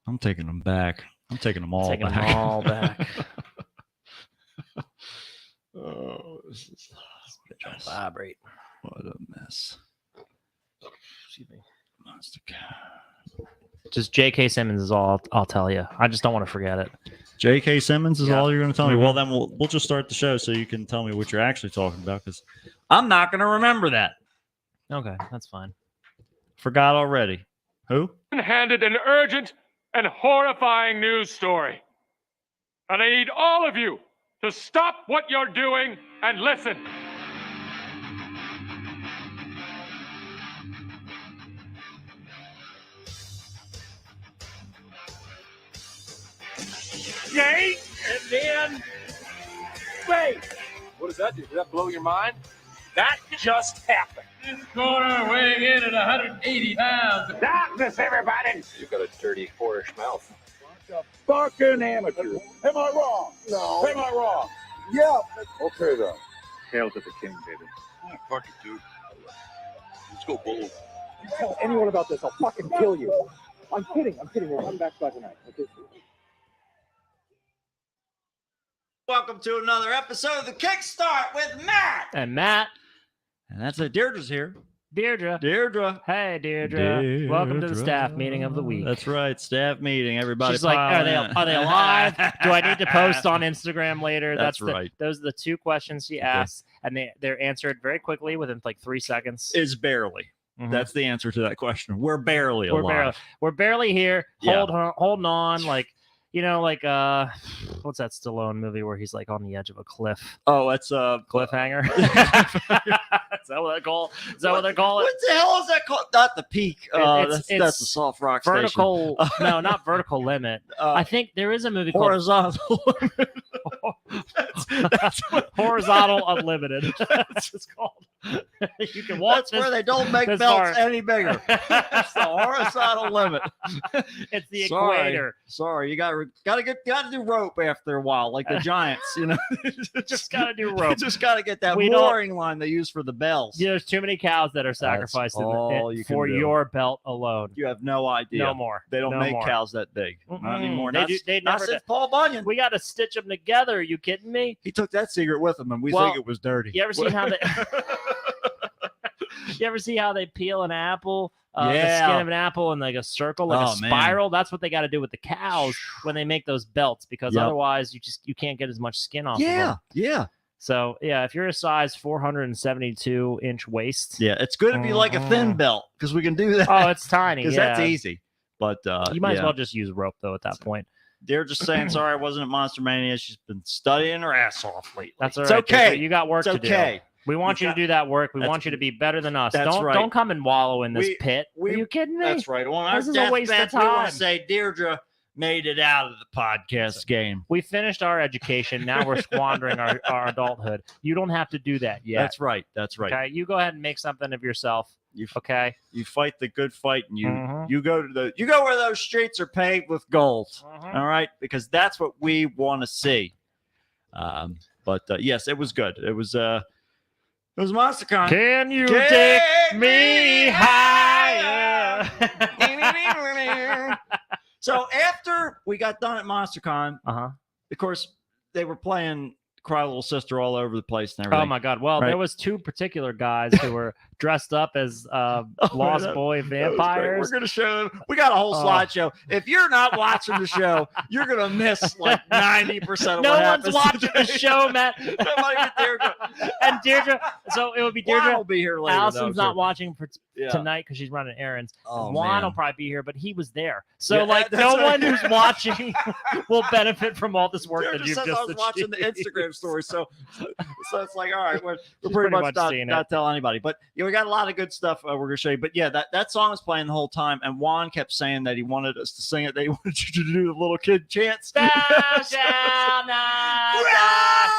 I'm taking them back. I'm taking them all Taking back. them all back. Oh, this is Don't vibrate. what a mess. Excuse me. Monster Cat. Just J.K. Simmons is all I'll tell you. I just don't want to forget it. J.K. Simmons is Yeah. all you're going to tell me. Mhm. Well, then we'll just start the show so you can tell me what you're actually talking about because I'm not going to remember that. Okay, that's fine. Forgot already. Who? Handed an urgent and horrifying news story. And I need all of you to stop what you're doing and listen. Yay! And then... Wait! What does that do? Did that blow your mind? That just happened. This corner weighing in at 180 pounds. Darkness, everybody! You've got a dirty, whorish mouth. Fucking amateur. Am I wrong? No. Am I wrong? Yeah. Okay then. Hail to the king, baby. Yeah, fuck it, dude. Let's go bold. You tell anyone about this, I'll fucking kill you. I'm kidding. We'll come back by tonight. Okay. Welcome to another episode of the Kickstart with Matt. And Matt, And that's it. Deirdre's here. Deirdre. Deirdre. Hey, Deirdre. Welcome to the staff meeting of the week. That's right. Staff meeting. Everybody. She's like, are they alive? Do I need to post on Instagram later? That's right. Those are the two questions she asks, and they're answered very quickly within like 3 seconds. Is barely. Mhm. That's the answer to that question. We're barely alive. We're barely here. Yeah. Holding on, like what's that Stallone movie where he's like on the edge of a cliff? Oh, that's Cliffhanger. Is that what they call? Is that what they call it? What the hell is that called? Not the peak. It's That's the soft rock vertical. No, not vertical limit. station. I think there is a movie called Horizontal. that's Horizontal Unlimited. That's what it's called. You can watch That's where this. they don't make this belts far. any bigger. It's the horizontal limit. It's the Sorry. equator. Sorry, you gotta do rope after a while, like the Giants. You know, Just gotta do You rope. just gotta get that We don't- mooring line they use for the bells. There's too many cows that are sacrificed all you can for do. your belt alone. You have no idea. No more. They don't No make more. cows that big. Mm-mm. Not anymore. They Not, do- they not never since did. Paul Bunyan. We got to stitch them together. Are you kidding me? He took that secret with him, and we Well, think it was dirty. You ever seen how they? You ever see how they peel an apple? The Yeah. skin of an apple in like a circle, like Oh, a man. spiral. That's what they got to do with the cows when they make those belts, because Yep. otherwise you can't get as much skin off. Of Yeah, them. yeah, So yeah, if you're a size 472-inch waist, yeah. It's good to be like a thin Mhm. belt because we can do that. oh, it's tiny. because Yeah. that's easy. But You might as yeah. well just use rope though at that point. They're just saying sorry I wasn't at Monster Mania. She's been studying her ass off lately. That's all it's right. okay. You got work It's to do. okay. We want You you to do that work. We That's- want you to be better than us. that's Don't right. don't come and wallow in this We- pit. we- Are you kidding me? That's right. On our This is a waste of deathbed, we want time. to say Deirdre made it out of the podcast game. We finished our education. Now we're squandering our adulthood. You don't have to do that yet. That's right. That's right. Okay. You go ahead and make something of yourself. You Okay. you fight the good fight, and Mhm. you go where those streets are paved with gold. Mhm. All right, because that's what we want to see. But yes, it was good. It was MonsterCon. Can you Take take me me higher? So after we got done at MonsterCon, Uh-huh. of course, they were playing Cry Little Sister all over the place and everything. Oh my God! Well, Right. there was two particular guys who were dressed up as Lost that- Boy That was great. vampires. We're gonna show them. We got a whole Oh. slideshow. If you're not watching the show, you're gonna miss like 90% of No what one's happens watching the today. show, Matt. Nobody get Deirdre. And Deirdre, so it would be Juan Deirdre. will be here later. Allison's though, not too. watching for Yeah. tonight because she's running errands. Oh, Juan man. will probably be here, but he was there. So Yeah, like that's no right. one who's watching will benefit from all this work Deirdre that you've says just I was watching the achieved. Instagram story, so it's like, all right, we're She's pretty much, seen it. not telling anybody. But yeah, we got a lot of good stuff we're gonna show you. But yeah, that song was playing the whole time, and Juan kept saying that he wanted us to sing it. That he wanted you to do the little kid chants. Thou shalt not die. Cry,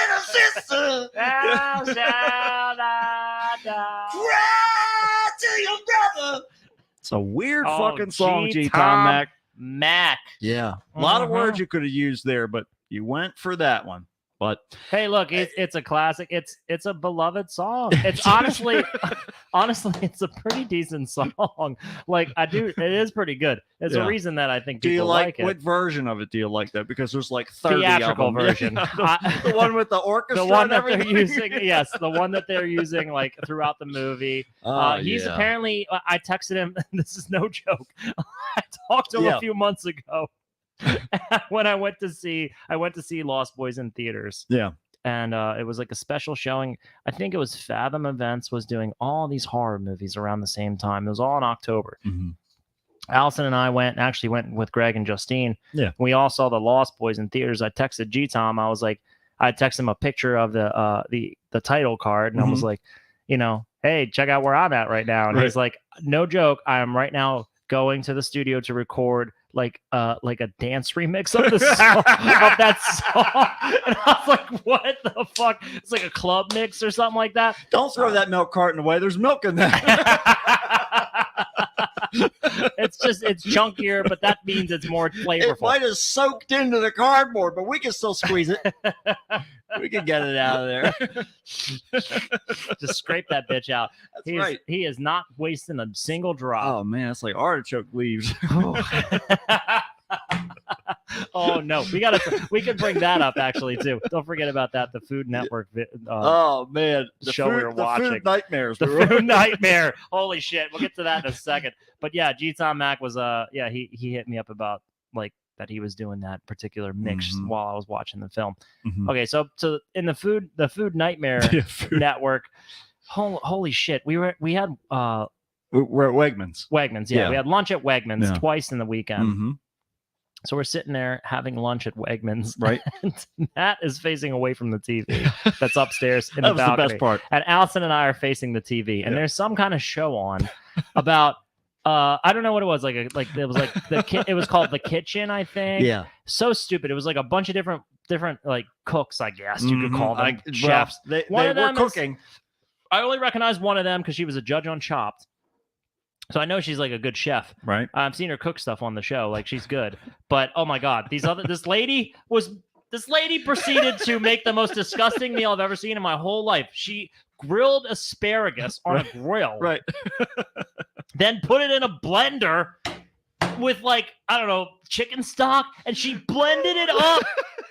little sister. Thou shalt not die. Cry to your brother. It's a weird Oh, fucking song, G. G. Tom Mac. Mac. Yeah, a lot of Mhm. words you could have used there, but you went for that one. But Hey, look, it's a classic. It's a beloved song. It's honestly honestly, it's a pretty decent song. Like it is pretty good. There's a Yeah. reason that I think Do you people like it. what version of it? Do you like that? Because there's like 30 Theatrical of them. version. the one with the orchestra. The one and that they're everything? using, yes, the one that they're using like throughout the movie. He's apparently. I texted him. This is no joke. I talked to him a few months ago when I went to see Lost Boys in theaters. Yeah. And it was like a special showing. I think it was Fathom Events was doing all these horror movies around the same time. It was all in October. Mm-hmm. Allison and I went with Greg and Justine. Yeah. We all saw the Lost Boys in theaters. I texted G-Tom. I was like, I texted him a picture of the title card. And I was like, hey, check out where I'm at right now. And he's like, no joke. I am right now going to the studio to record like a dance remix of the song, of that song. And I was like, what the fuck? It's like a club mix or something like that. Don't throw that milk carton away. There's milk in that. It's chunkier, but that means it's more flavorful. It might have soaked into the cardboard, but we can still squeeze it. We can get it out of there. Just scrape that bitch out. That's right. He is not wasting a single drop. Oh man, it's like artichoke leaves. Oh no, we could bring that up actually too. Don't forget about that. The Food Network. Oh man, the show we were watching. Food Nightmares. The Food Nightmare. Holy shit, we'll get to that in a second. But yeah, G-Tom Mac was he hit me up about like that he was doing that particular mix while I was watching the film. Mm-hmm. Okay, so in the Food Nightmare Network. Holy shit, we're at Wegmans. Wegmans, yeah. We had lunch at Wegmans twice in the weekend. Mm-hmm. So we're sitting there having lunch at Wegmans, right? And Matt is facing away from the TV that's upstairs in the balcony. That was the best part. And Allison and I are facing the TV, and there's some kind of show on about I don't know what it was, it was called The Kitchen, I think. Yeah. So stupid. It was like a bunch of different like cooks, I guess you could call them chefs. They one of were them cooking. I only recognize one of them because she was a judge on Chopped. So I know she's like a good chef. Right. I've seen her cook stuff on the show. Like she's good. But oh my God, this lady proceeded to make the most disgusting meal I've ever seen in my whole life. She grilled asparagus on a grill. Right. Then put it in a blender with chicken stock, and she blended it up.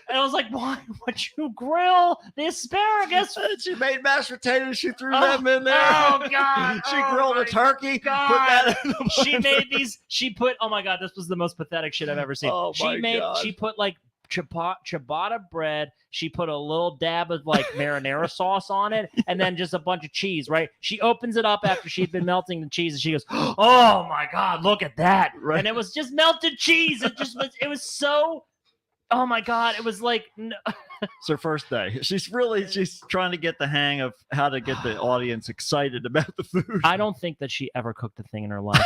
And I was like, why would you grill the asparagus? And she made mashed potatoes. She threw them in there. Oh, God. She grilled a turkey. God. Put that in the She made these. She put, oh, my God, this was the most pathetic shit I've ever seen. Oh, my God. She put, like, ciabatta bread. She put a little dab of, like, marinara sauce on it, and then just a bunch of cheese, right? She opens it up after she'd been melting the cheese, and she goes, oh, my God, look at that. Right. And it was just melted cheese. It was so... Oh my God! It was like it's her first day. She's trying to get the hang of how to get the audience excited about the food. I don't think that she ever cooked a thing in her life.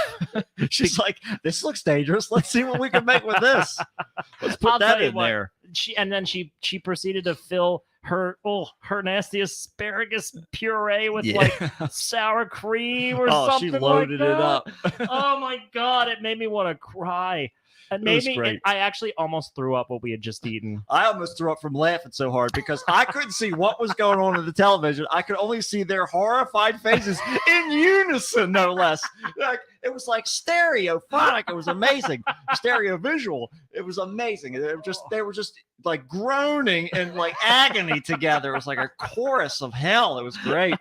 She's like, this looks dangerous. Let's see what we can make with this. Let's put that in there. She proceeded to fill her nasty asparagus puree with like sour cream or something. She loaded like it up. Oh my God! It made me want to cry. I actually almost threw up what we had just eaten. I almost threw up from laughing so hard because I couldn't see what was going on in the television. I could only see their horrified faces in unison, no less. Like it was like stereophonic. It was amazing. Stereo visual. It was amazing. They were just like groaning and like agony together. It was like a chorus of hell. It was great.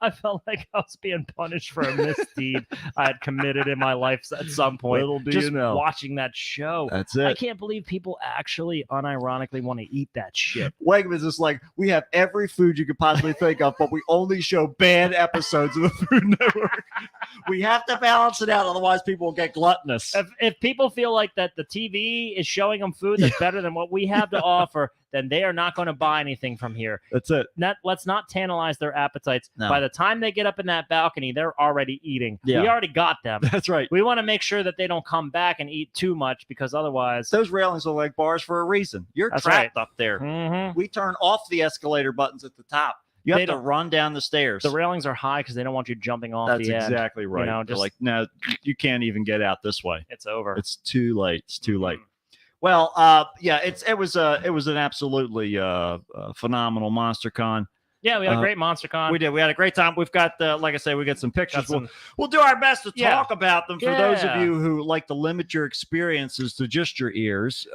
I felt like I was being punished for a misdeed I had committed in my life at some point. Little do just you know. Watching that show. That's it. I can't believe people actually unironically want to eat that shit. Wegmans is like, we have every food you could possibly think of, but we only show bad episodes of the Food Network. We have to balance it out, otherwise people will get gluttonous. If people feel like that the TV is showing them food that's better than what we have to offer, then they are not going to buy anything from here. That's it. Let's not tantalize their appetites. No. By the time they get up in that balcony, they're already eating. Yeah. We already got them. That's right. We want to make sure that they don't come back and eat too much because otherwise... Those railings are like bars for a reason. You're trapped up there. Mm-hmm. We turn off the escalator buttons at the top. You have to run down the stairs. The railings are high because they don't want you jumping off That's the end. exactly right. You know, They're like, no, you can't even get out this way. It's over. It's too late. It's too late. Well, yeah, it was an absolutely phenomenal MonsterCon. Yeah, we had a great MonsterCon. We did. We had a great time. We've got, like I say, we got some pictures. Got some- We'll do our best to Yeah. talk about them for those of Yeah. you who like to limit your experiences to just your ears.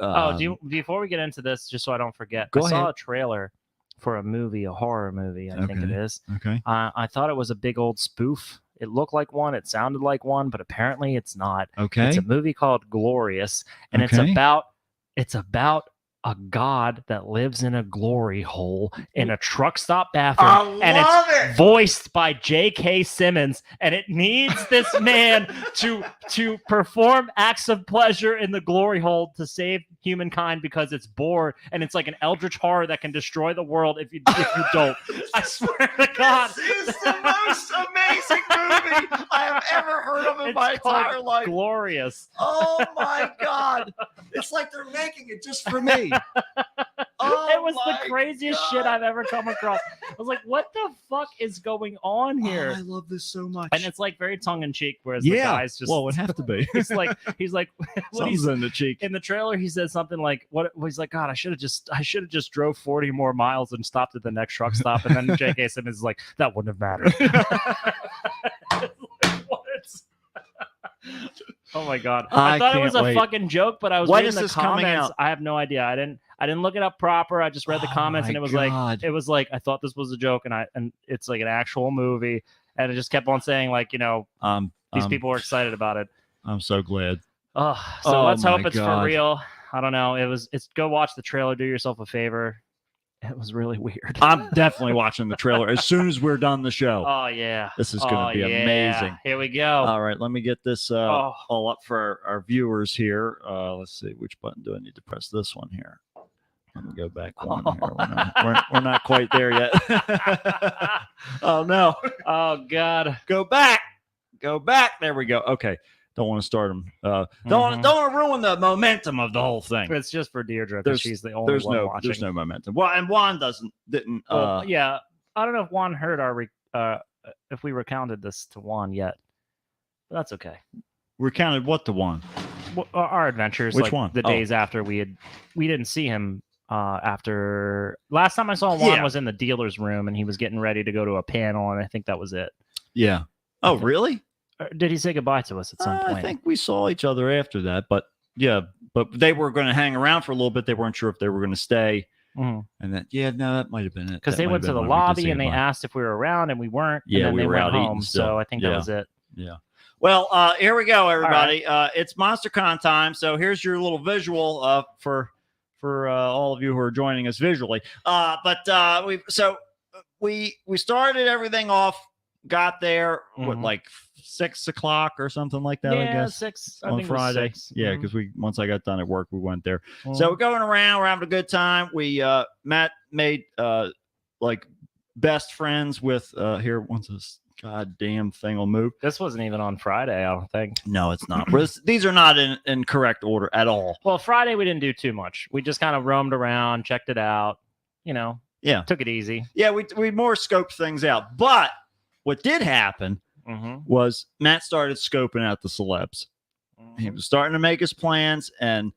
Before we get into this, just so I don't forget, Go I saw ahead. a trailer for a movie, a horror movie, I think it Okay. is. Okay. I thought it was a big old spoof. It looked like one, it sounded like one, but apparently it's not. Okay. It's a movie called Glorious, and Okay. it's about a god that lives in a glory hole in a truck stop bathroom, and love it's voiced by J.K. Simmons, and it needs this man to perform acts of pleasure in the glory hole to save humankind because it's bored, and it's like an eldritch horror that can destroy the world if you don't. I swear to God, This is the most amazing movie I have ever heard of in It's my called entire life. Glorious. Oh my God. It's like they're making it just for me. Oh It was my the craziest shit God. I've ever come across. I was like, what the fuck is going on Oh, here? I love this so much. And it's like very tongue in cheek, whereas the guy's just well, it would have to be. he's like what he's Something's in the cheek. in the trailer he says something like he's like, God, I should have just drove 40 more miles and stopped at the next truck stop. And then J.K. Simmons is like, that wouldn't have mattered. It's like, what? Oh my God. I thought it was can't a wait. fucking joke, but I was When reading is the this coming comments. out? I have no idea. I didn't look it up proper. I just read the Oh comments, and my it was God. like I thought this was a joke, and it's like an actual movie, and it just kept on saying like, these people were excited about it. I'm so glad. So Oh let's hope my it's God. for real. I don't know. It's go watch the trailer. Do yourself a favor. It was really weird. I'm definitely watching the trailer as soon as we're done the show. Oh yeah. This is going to be yeah. amazing. Here we go. All right, let me get this Oh. all up for our viewers here. Let's see, which button do I need to press? This one here. Let me go back one here. We're not quite there yet. Oh no! Oh God. Go back. There we go. Okay. Don't want to start them. Don't want to ruin the momentum of the whole thing. It's just for Deirdre There's- because she's the only one watching. There's no momentum. Well, and Juan didn't. Well, yeah, I don't know if Juan heard if we recounted this to Juan yet. But that's okay. recounted what to Juan? Our adventures. Which like one? The Oh. days after we didn't see him. After last time I saw Juan Yeah. was in the dealer's room, and he was getting ready to go to a panel, and I think that was it. Yeah. Oh, really? Or did he say goodbye to us at some point? I think we saw each other after that, but yeah, but they were going to hang around for a little bit. They weren't sure if they were going to stay. Mhm. And then, yeah, no, that might have been it. Because That they might went have to the been when we did lobby say and they goodbye. asked if we were around, and we weren't. Yeah, and then we they were went out eating home. still. So I think Yeah. that was it. Yeah. Well, here we go, everybody. It's MonsterCon time. So here's your little visual for all of you who are joining us visually. We started everything off. Got there what, Mhm. like 6 o'clock or something like that. I Yeah, guess 6 I on think it was Friday. 6. Yeah, Mhm. because once I got done at work, we went there. Mhm. So we're going around. We're having a good time. We Matt made like best friends with here. Once this goddamn thing will move. This wasn't even on Friday, I don't think. No, it's not. These are not in correct order at all. Well, Friday we didn't do too much. We just kind of roamed around, checked it out. Yeah. Took it easy. Yeah, we more scoped things out. But what did happen Mm-hmm. was Matt started scoping out the celebs. He was starting to make his plans, and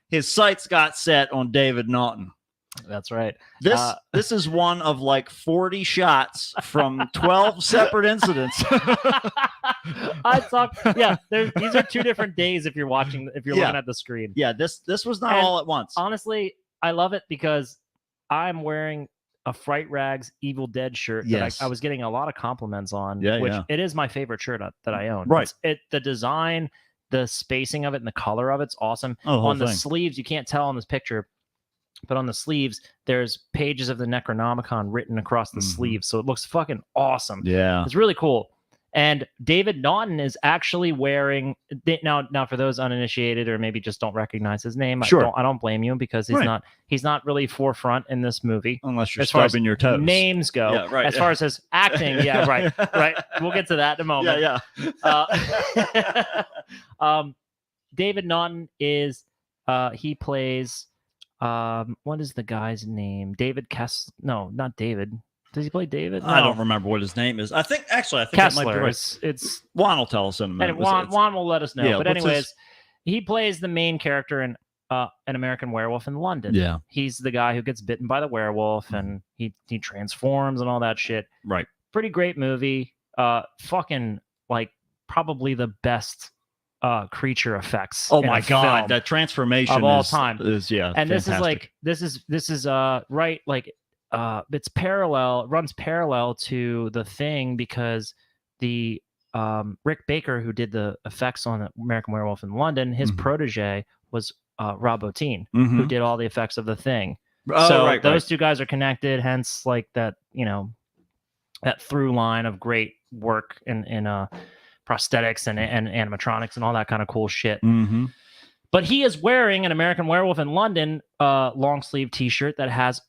his sights got set on David Naughton. That's right. This is one of like 40 shots from 12 separate incidents. These are two different days if you're looking at the screen. Yeah, this was not And all at once. Honestly, I love it because I'm wearing a Fright Rags Evil Dead shirt Yes. that I was getting a lot of compliments on, Yeah, which yeah. it is my favorite shirt that I own. Right. The design, the spacing of it, and the color of it's awesome. Oh, the whole On the thing. sleeves, you can't tell on this picture, but on the sleeves, there's pages of the Necronomicon written across the Mhm. sleeves. So it looks fucking awesome. Yeah. It's really cool. And David Naughton is actually wearing now for those uninitiated or maybe just don't recognize his name. Sure. I don't blame you because Right. he's not really forefront in this movie. Unless you're As far as stubbing your toes. Names go. Yeah, right, As yeah. far as his acting, yeah, right. We'll get to that in a moment. Yeah, yeah. David Naughton is he plays what is the guy's name? David Kessler. No, not David. Does he play David? I No. don't remember what his name is. I think that might be Kessler. right. It's Juan will tell us in a minute. and Juan will let us know. yeah, but what's anyways, his- he plays the main character, and An American Werewolf in London. Yeah. He's the guy who gets bitten by the werewolf and he transforms and all that shit. Right. Pretty great movie. Fucking like probably the best creature effects. Oh in my a god, film that transformation of all is, time. is and fantastic. this is right, like it's runs parallel to The Thing, because the Rick Baker, who did the effects on American Werewolf in London, his protege was Rob Bottin, who did all the effects of The Thing. Oh, So right, those two guys are connected, hence like that, that through line of great work in prosthetics and animatronics and all that kind of cool shit. Mm-hmm. But he is wearing an American Werewolf in London long sleeve shirt that has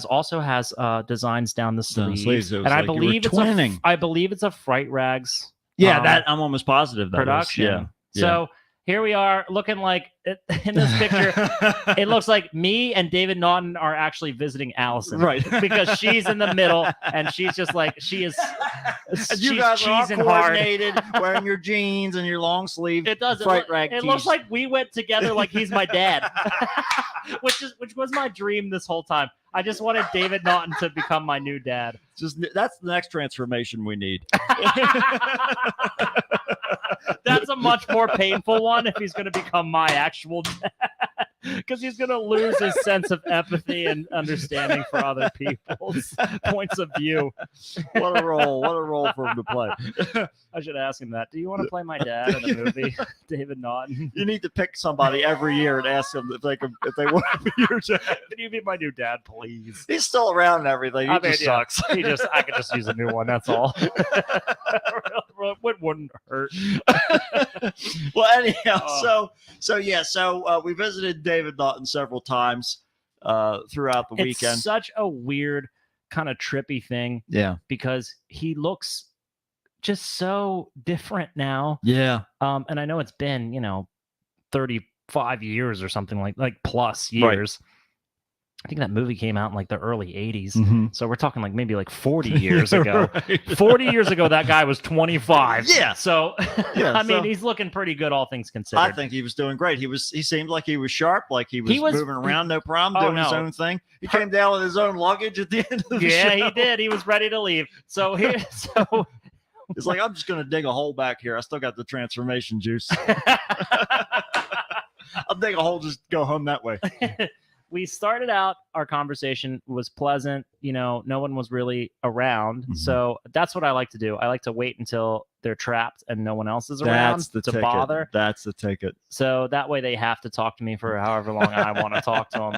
also has designs down the sleeves. And I believe it's a Fright Rags. that I'm almost positive that production. is. Yeah. So here we are looking like in this picture. It looks like me and David Naughton are actually visiting Allison, Right. because she's in the middle and she's just like she's You guys are all cheesing hard. coordinated, wearing your jeans and your long sleeve. It does. Fright Rag It tees. looks like we went together like he's my dad, which was my dream this whole time. I just wanted David Naughton to become my new dad. That's the next transformation we need. That's a much more painful one if he's going to become my actual dad, because he's going to lose his sense of empathy and understanding for other people's points of view. What a role for him to play. I should ask him that. Do you want to play my dad in a movie, David Naughton? You need to pick somebody every year and ask them if they want to be your dad. Can you be my new dad, please? He's still around and everything. He just sucks. I could just use a new one. That's all. It wouldn't hurt. Well, anyhow, so we visited David Naughton several times throughout the weekend. It's such a weird kind of trippy thing. Yeah. Because he looks just so different now. Yeah. And I know it's been, 35 years or something like plus years. Right. I think that movie came out in like the early 80s. Mm-hmm. So we're talking like maybe like 40 years ago. Right. 40 years ago, that guy was 25. Yeah. So, I mean, he's looking pretty good, all things considered. I think he was doing great. He seemed like he was sharp, like he was moving around, no problem, doing his own thing. He came down with his own luggage at the end of the show. Yeah, he did. He was ready to leave. So it's like, I'm just going to dig a hole back here. I still got the transformation juice. I'll dig a hole, just go home that way. We started out, our conversation was pleasant. No one was really around. Mm-hmm. So that's what I like to do. I like to wait until they're trapped and no one else is around to bother. That's the ticket. So that way they have to talk to me for however long I want to talk to them.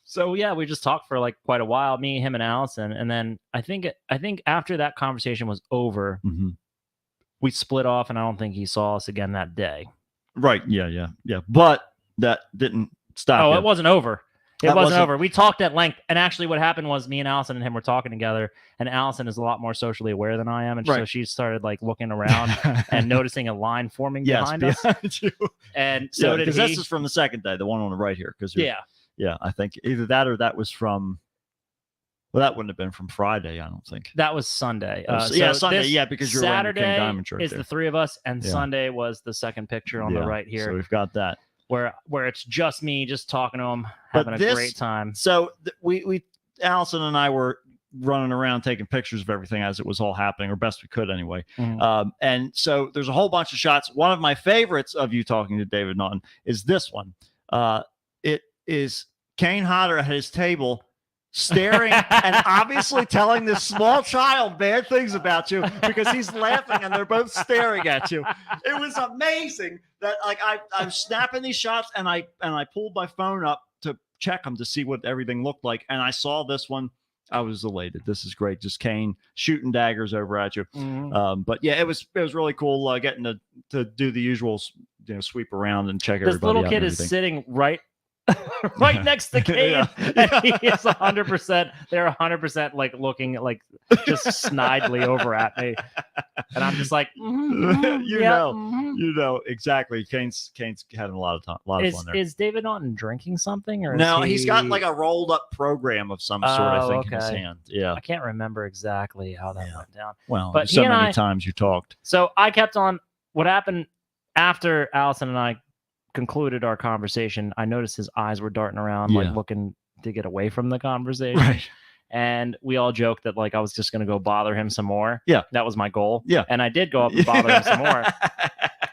So yeah, we just talked for like quite a while, me, him, and Allison. And then I think after that conversation was over, we split off, and I don't think he saw us again that day. Right. Yeah. But that didn't stop. Oh, it wasn't over. It wasn't over. We talked at length. And actually what happened was me and Allison and him were talking together, and Allison is a lot more socially aware than I am. And so she started like looking around and noticing a line forming behind us. You. And so did he. Because this is from the second day, the one on the right here. Yeah, I think either that or that was from, well, that wouldn't have been from Friday, I don't think. That was Sunday. Sunday, because you're Saturday wearing the King Diamond shirt is there. The three of us, and Sunday was the second picture on the right here. So we've got that. Where it's just me, just talking to him, having a great time. So we Allison and I were running around taking pictures of everything as it was all happening, or best we could anyway. Mm-hmm. And so there's a whole bunch of shots. One of my favorites of you talking to David Naughton is this one. It is Kane Hodder at his table, staring and obviously telling this small child bad things about you because he's laughing and they're both staring at you. It was amazing that like I'm snapping these shots and I pulled my phone up to check them to see what everything looked like, and I saw this one. I was elated. This is great. Just Kane shooting daggers over at you. Mm-hmm. But yeah, it was really cool getting to do the usual, sweep around and check everybody out. This little kid is sitting right next to Kane. And he is 100%. They're 100% like looking like just snidely over at me, and I'm just like, exactly. Kane's having a lot of fun there. Is David Naughton drinking something, or no? He's got like a rolled up program of some sort. I think in his hand. Yeah, I can't remember exactly how that went down. Well, but so many times you talked. So I kept on. What happened after Allison and I concluded our conversation, I noticed his eyes were darting around, Yeah. like looking to get away from the conversation. Right. And we all joked that like I was just going to go bother him some more. Yeah. That was my goal. Yeah. And I did go up and bother him some more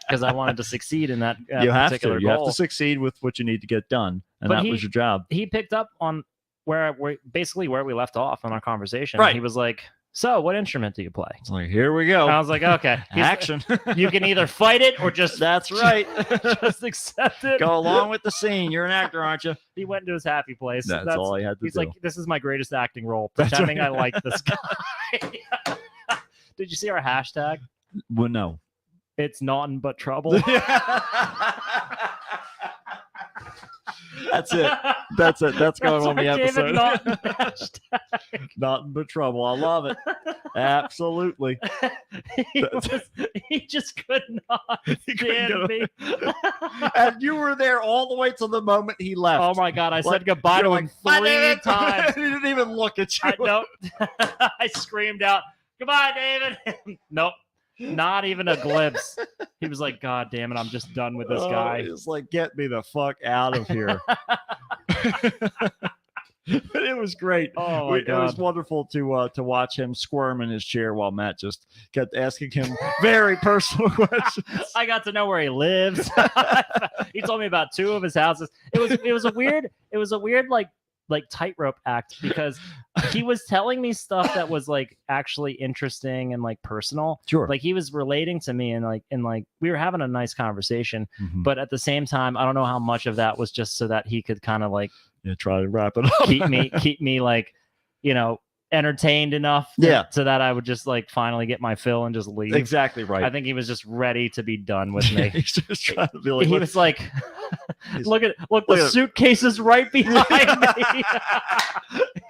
because I wanted to succeed in that You have particular to. You have goal. to succeed with what you need to get done, and But that he- was your job. He picked up on where basically where we left off in our conversation. Right. He was like, "So, what instrument do you play?" It's like, here we go. I was like, "Okay, Action. You can either fight it or just That's right. just accept it." Go along with the scene. You're an actor, aren't you? He went into his happy place. That's all he had to He's do. like, "This is my greatest acting role, That's pretending right. I like this guy." Did you see our hashtag? Well, no. It's naughty but trouble. That's it. That's it. That's going on the our David episode. Naughton hashtag. Nothing but trouble. I love it. Absolutely. he just could not He couldn't stand me. And you were there all the way till the moment he left. Oh my god! I Like, said goodbye you're to like, him "I 3 did it." times. He didn't even look at you. I don't. I screamed out, "Goodbye, David." Nope, not even a glimpse. He was like, "God damn it, I'm just done with this Oh, guy." It's like, get me the fuck out of here. But it was great. Oh my It was god! wonderful to watch him squirm in his chair while Matt just kept asking him very personal questions. I got to know where he lives. He told me about 2 of his houses. It was a weird like tightrope act because he was telling me stuff that was like actually interesting and like personal. Sure. Like he was relating to me and like we were having a nice conversation, Mhm. but at the same time, I don't know how much of that was just so that he could kind of like Yeah, try to wrap it up. keep me like, entertained enough Yeah. so that I would just like finally get my fill and just leave. Exactly right. I think he was just ready to be done with me. He's just trying to be like, He "Look, was like, He's- look the look at- suitcase is right behind me.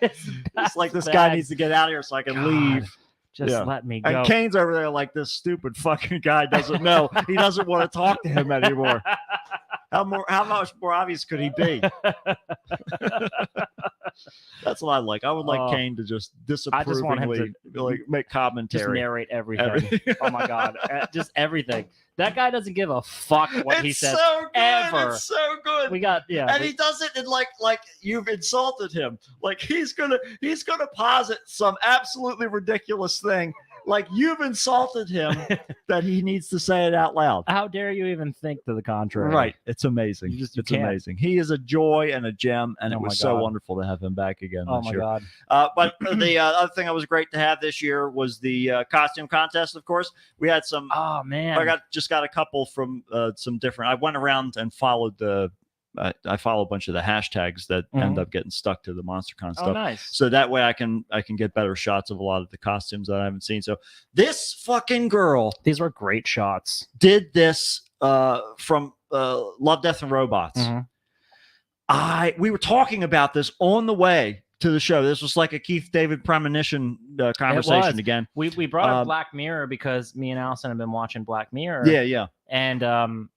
it's like this guy needs to get out of here so I can God. leave." Just Yeah. let me go. And Kane's over there like, this stupid fucking guy doesn't know. He doesn't want to talk to him anymore. How much more obvious could he be? That's what I like. I would like Oh. Kane to just I just want him disapprovingly like make just commentary. narrate everything. Everything. Oh my god, just everything. That guy doesn't give a fuck what he It's says. so good. ever. It's so good. We got and he does it in like you've insulted him. Like he's gonna posit some absolutely ridiculous thing. Like you've insulted him that he needs to say it out loud. How dare you even think to the contrary? Right. It's amazing. You It's can't. amazing. He is a joy and a gem, and Oh it my was so God. wonderful to have him back again Oh this my year. god. But the other thing that was great to have this year was the costume contest. Of course, we had some. Oh man. I got a couple from some different. I went around and followed the. I follow a bunch of the hashtags that end Mhm. up getting stuck to the MonsterCon Oh stuff. nice. So that way I can get better shots of a lot of the costumes that I haven't seen. So this fucking girl These were great shots. did this from Love, Death, and Robots. Mhm. We were talking about this on the way to the show. This was like a Keith David premonition conversation was. again. We brought up Um, Black Mirror because me and Allison have been watching Black Mirror. Yeah. And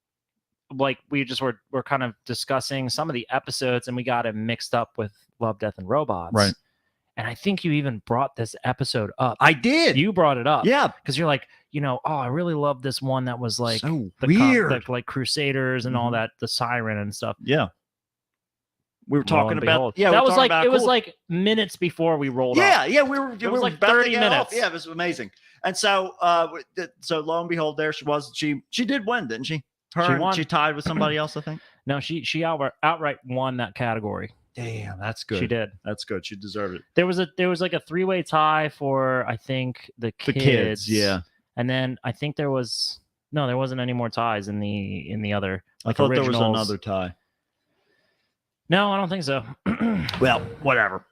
like we just were kind of discussing some of the episodes and we got it mixed up with Love, Death, and Robots. Right. And I think you even brought this episode up. I did. You brought it up. Yeah. Because you're like, oh, I really love this one that was like So the weird. like Crusaders and all Mhm. that, the siren and stuff. Yeah. We were Lo talking and about. behold. Yeah. we that were was talking like about it was cool- like minutes before we rolled up. Yeah. We were. It we was were like about to 30 get off. minutes. Yeah. It was amazing. And so, so lo and behold, there she was. She did win, didn't she? She won. She tied with somebody else, I think. No, she outright won that category. Damn, that's good. She did. That's good. She deserved it. There was like a 3-way tie for I think the The kids, yeah. And then I think there wasn't any more ties in the other. I Like thought there was originals. another tie. No, I don't think so. Well, whatever.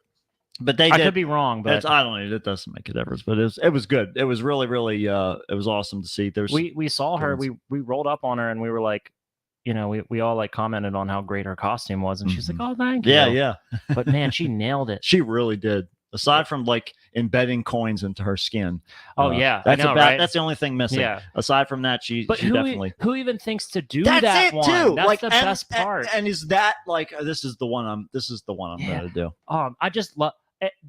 But they I did. could be wrong, but I don't know. It doesn't make a difference. But it was good. It was really, really. It was awesome to see. There's we saw her. Good We rolled up on her and we were like, we all like commented on how great her costume was, and she's like, "Oh, thank you." yeah. But man, she nailed it. She really did. Aside from like embedding coins into her skin. Oh yeah, that's I know, about. right? That's the only thing missing. Yeah. Aside from that, she But definitely. who even thinks to do That's that it one? too. That's like the and, best part. And is that like this is the one I'm Yeah. gonna do. I just love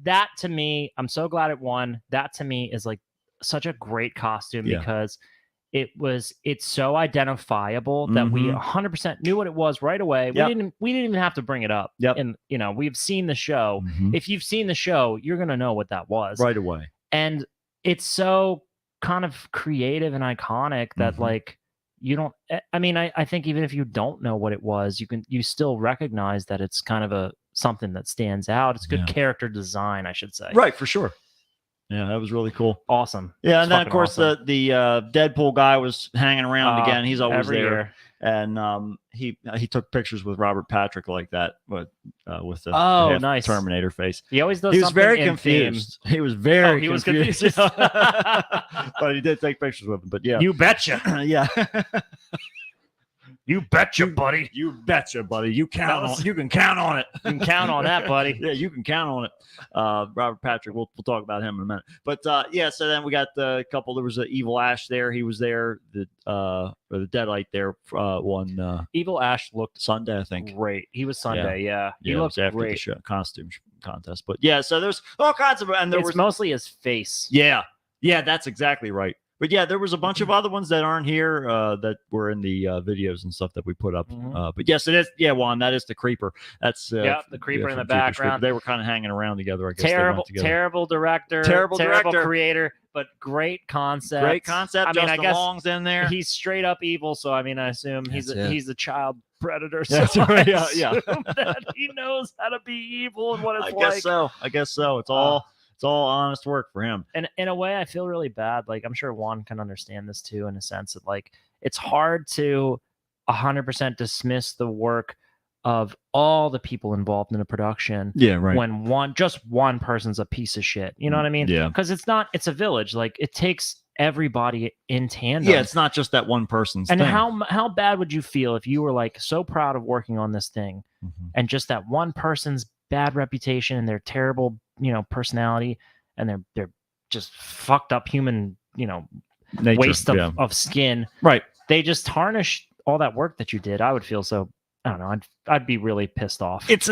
that. To me, I'm so glad it won. That to me is like such a great costume Yeah. because it's so identifiable that we 100% knew what it was right away. Yep. We didn't even have to bring it up. Yep. And we've seen the show. Mhm. If you've seen the show, you're gonna know what that was. Right away. And it's so kind of creative and iconic that Mhm. like you don't. I mean, I think even if you don't know what it was, you still recognize that it's kind of something that stands out. It's good Yeah. character design, I should say. Right, for sure. Yeah, that was really cool. Awesome. Yeah, It's and then of fucking course awesome. the Deadpool guy was hanging around again. He's always every there, year. and he took pictures with Robert Patrick like that, with the Oh, half nice. Terminator face. He always does. He was something very in theme. confused. He was very he was confused. confused. But he did take pictures with him. But yeah, You betcha. yeah. You betcha, buddy. You betcha, buddy. You That was- you can count on it. You can count on that, buddy. Yeah, you can count on it. Robert Patrick, we'll talk about him in a minute. But yeah, so then we got the couple. There was an Evil Ash there. He was there. Or the Deadite there. One Evil Ash looked Sunday, I think. great. He was Sunday. Yeah, he Yeah, it looked was after the great. show, costume contest. But yeah, so there's all kinds of, and there It's was mostly his face. yeah, that's exactly right. But yeah, there was a bunch of other ones that aren't here that were in the videos and stuff that we put up. Mhm. But yes, it is. Yeah, Juan, that is the creeper. That's Yep, the creeper in from the Jeepers Creepers. background. They were kind of hanging around together. I guess they went Terrible, together. terrible director. Terrible director. creator, but great concept. Great concept. I mean, I Justin guess Long's in there. he's straight up evil. So I mean, I assume he's That's it. he's a child predator. So That's right, I yeah. assume that he knows how to be evil and what it's I like. guess so. I guess so. It's all honest work for him. And in a way, I feel really bad. Like I'm sure Juan can understand this too, in a sense that like it's hard to 100% dismiss the work of all the people involved in a production Yeah, right. when just one person's a piece of shit. You know what I mean? Yeah. Because it's a village. Like it takes everybody in tandem. Yeah, it's not just that one person's and thing. how bad would you feel if you were like so proud of working on this thing Mhm. and just that one person's bad reputation and their terrible, personality and they're just fucked up human, Nature, waste of, yeah. of skin. Right. They just tarnish all that work that you did. I would feel so. I don't know. I'd be really pissed off. It's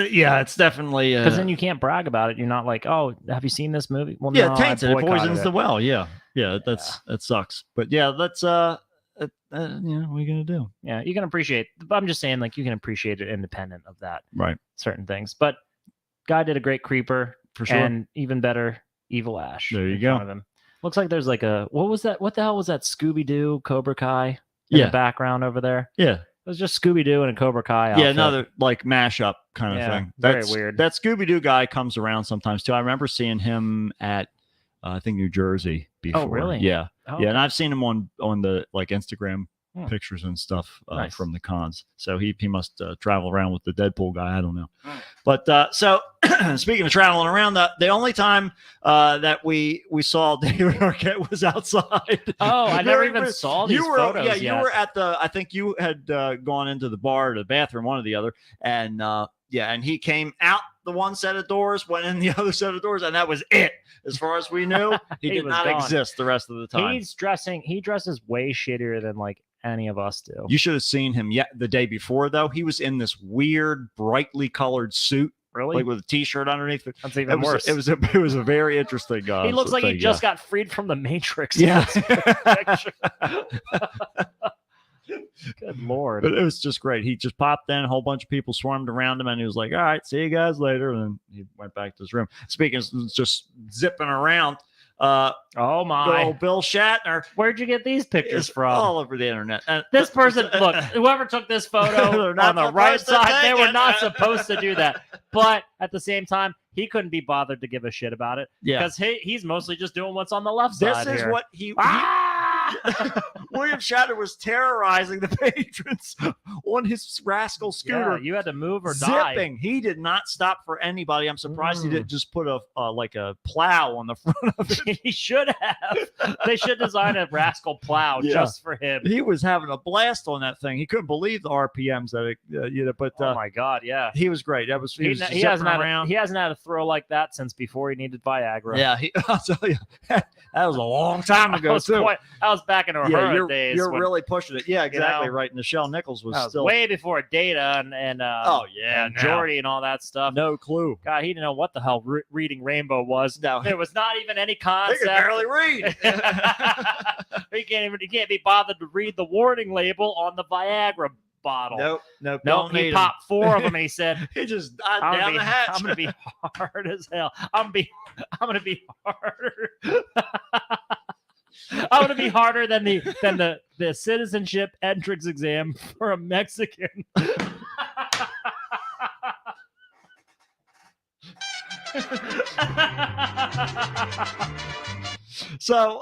definitely Because then you can't brag about it. You're not like, oh, have you seen this movie? Well, yeah, no, it taints I it. It boycotted poisons it. the well. Yeah, that sucks. But yeah, that's what are you gonna do? Yeah, you can appreciate. But I'm just saying, like, you can appreciate it independent of that. Right. Certain things, but guy did a great creeper For sure. and even better, Evil Ash. There you in go. front of him. Looks like there's like what was that? What the hell was that? Scooby Doo, Cobra Kai in Yeah. the background over there. Yeah. It was just Scooby Doo and a Cobra Kai. Yeah, outfit. another like mashup kind of Yeah, thing. very That's weird. That Scooby Doo guy comes around sometimes too. I remember seeing him at I think New Jersey before. really? Yeah. Oh, Yeah, and I've seen him on the like Instagram Hmm. pictures and stuff Nice. from the cons. So he must travel around with the Deadpool guy. I don't know. Hmm. But so speaking of traveling around, the only time that we saw David Arquette was outside. Oh, I never Very even weird. saw these You were photos. yeah, you yet. were at the. I think you had gone into the bar or the bathroom, one or the other, and and he came out the one set of doors, went in the other set of doors, and that was it. As far as we knew, he He did was not gone. exist the rest of the time. He dresses way shittier than like any of us do. You should have seen him the day before, though. He was in this weird, brightly colored suit, Really? like with a t-shirt underneath it. That's even worse. It was a very interesting guy. He looks like he just got freed from the Matrix. Yeah. Picture. Good lord. But it was just great. He just popped in, a whole bunch of people swarmed around him, and he was like, all right, see you guys later. And then he went back to his room. Speaking of just zipping around, Oh good my! old Bill Shatner Where'd you get these pictures is from? all over the internet. And This person, look, whoever took this photo They're not on the right supposed to side, they take were it. not supposed to do that. But at the same time, he couldn't be bothered to give a shit about it yeah, because he's mostly just doing what's on the left this side is here. what he Ah! William Shatner was terrorizing the patrons on his rascal scooter. Yeah, you had to move or die. Zipping. He did not stop for anybody. I'm surprised he Mm. didn't just put a like a plow on the front of it. He should have. They should design a rascal plow Yeah. just for him. He was having a blast on that thing. He couldn't believe the RPMs that it, but Oh my god, yeah. he was great. That was he was He zipping hasn't had around. he hasn't had a throw like that since before he needed Viagra. Yeah, I'll tell you, that was a long time that ago was too. quite, that was back in her you're, days. you're when- really pushing it. Yeah, exactly. know? Right. Nichelle Nichols was that was still way before Data and and now. Jordy and all that stuff. no clue. God, he didn't know what the hell reading Rainbow was. No. There was not even any They concept. could barely read. he can't be bothered to read the warning label on the Viagra bottle. nope. No, don't he need 'em. popped 4 of them and he said, He just I'm died down gonna, the be, hatch. I'm gonna be hard as hell. I'm gonna be harder. I'm gonna be harder than the citizenship entrance exam for a Mexican. So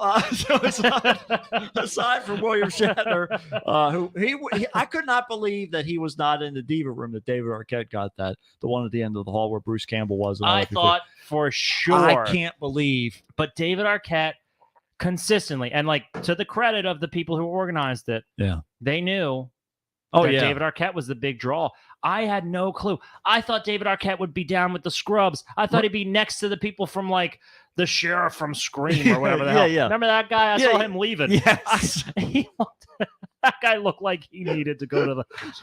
aside from William Shatner, I could not believe that he was not in the diva room that David Arquette got that, the one at the end of the hall where Bruce Campbell was. And all I that before. thought for sure. I can't believe. But David Arquette consistently, and like to the credit of the people who organized it, Yeah. they knew Oh that yeah. David Arquette was the big draw. I had no clue. I thought David Arquette would be down with the Scrubs. I thought he'd be next to the people from like the sheriff from Scream or whatever the Yeah, hell. yeah. Remember that guy? I Yeah, saw yeah. him leaving. Yes. That guy looked like he needed to go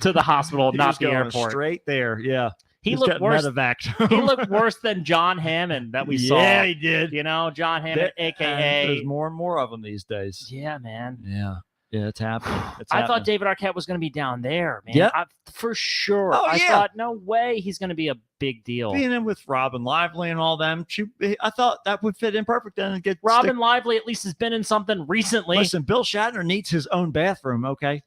to the hospital, He not was the going airport. straight there. Yeah. He He's looked got worse. medevac. He looked worse than John Hammond that we saw. Yeah, he did. You know, John Hammond, And aka. there's more and more of them these days. Yeah, man. Yeah. Yeah, it's happening. I thought David Arquette was going to be down there, man. Yep. For sure. Oh, I yeah. thought, no way he's going to be a big deal. being in with Robin Lively and all them. I thought that would fit in perfect. And get Robin Lively at least has been in something recently. Listen, Bill Shatner needs his own bathroom. Okay,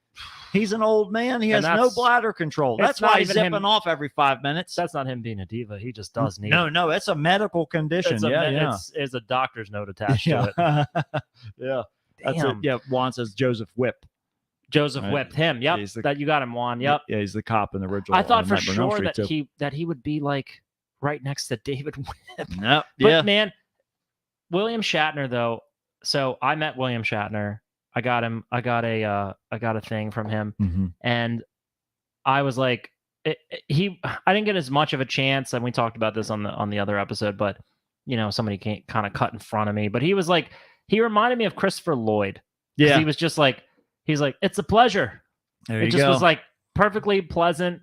he's an old man. He And has no that's- bladder control. it's That's not why he's even him- zipping off every 5 minutes. That's not him being a diva. He just does need it. No, it's a medical condition. It's a, Yeah. It's a doctor's note attached Yeah. to it. Yeah. That's it. Damn. Yeah. Juan says Joseph Whip. Joseph Right. whipped him. Yep. He's the- that you got him, Juan. Yep. Yeah, he's the cop in the original. I thought for Nightmare on Elm sure Street, that too. he would be like right next to David Whip. No. But Yeah. man, William Shatner though. So I met William Shatner. I got him. I got a thing from him, Mhm. and I was like, I didn't get as much of a chance, and we talked about this on the other episode. But you know, somebody kind of cut in front of me. But he was like, he reminded me of Christopher Lloyd. 'Cause Yeah. he was just like, he's like, it's a pleasure. There It you just go. was like perfectly pleasant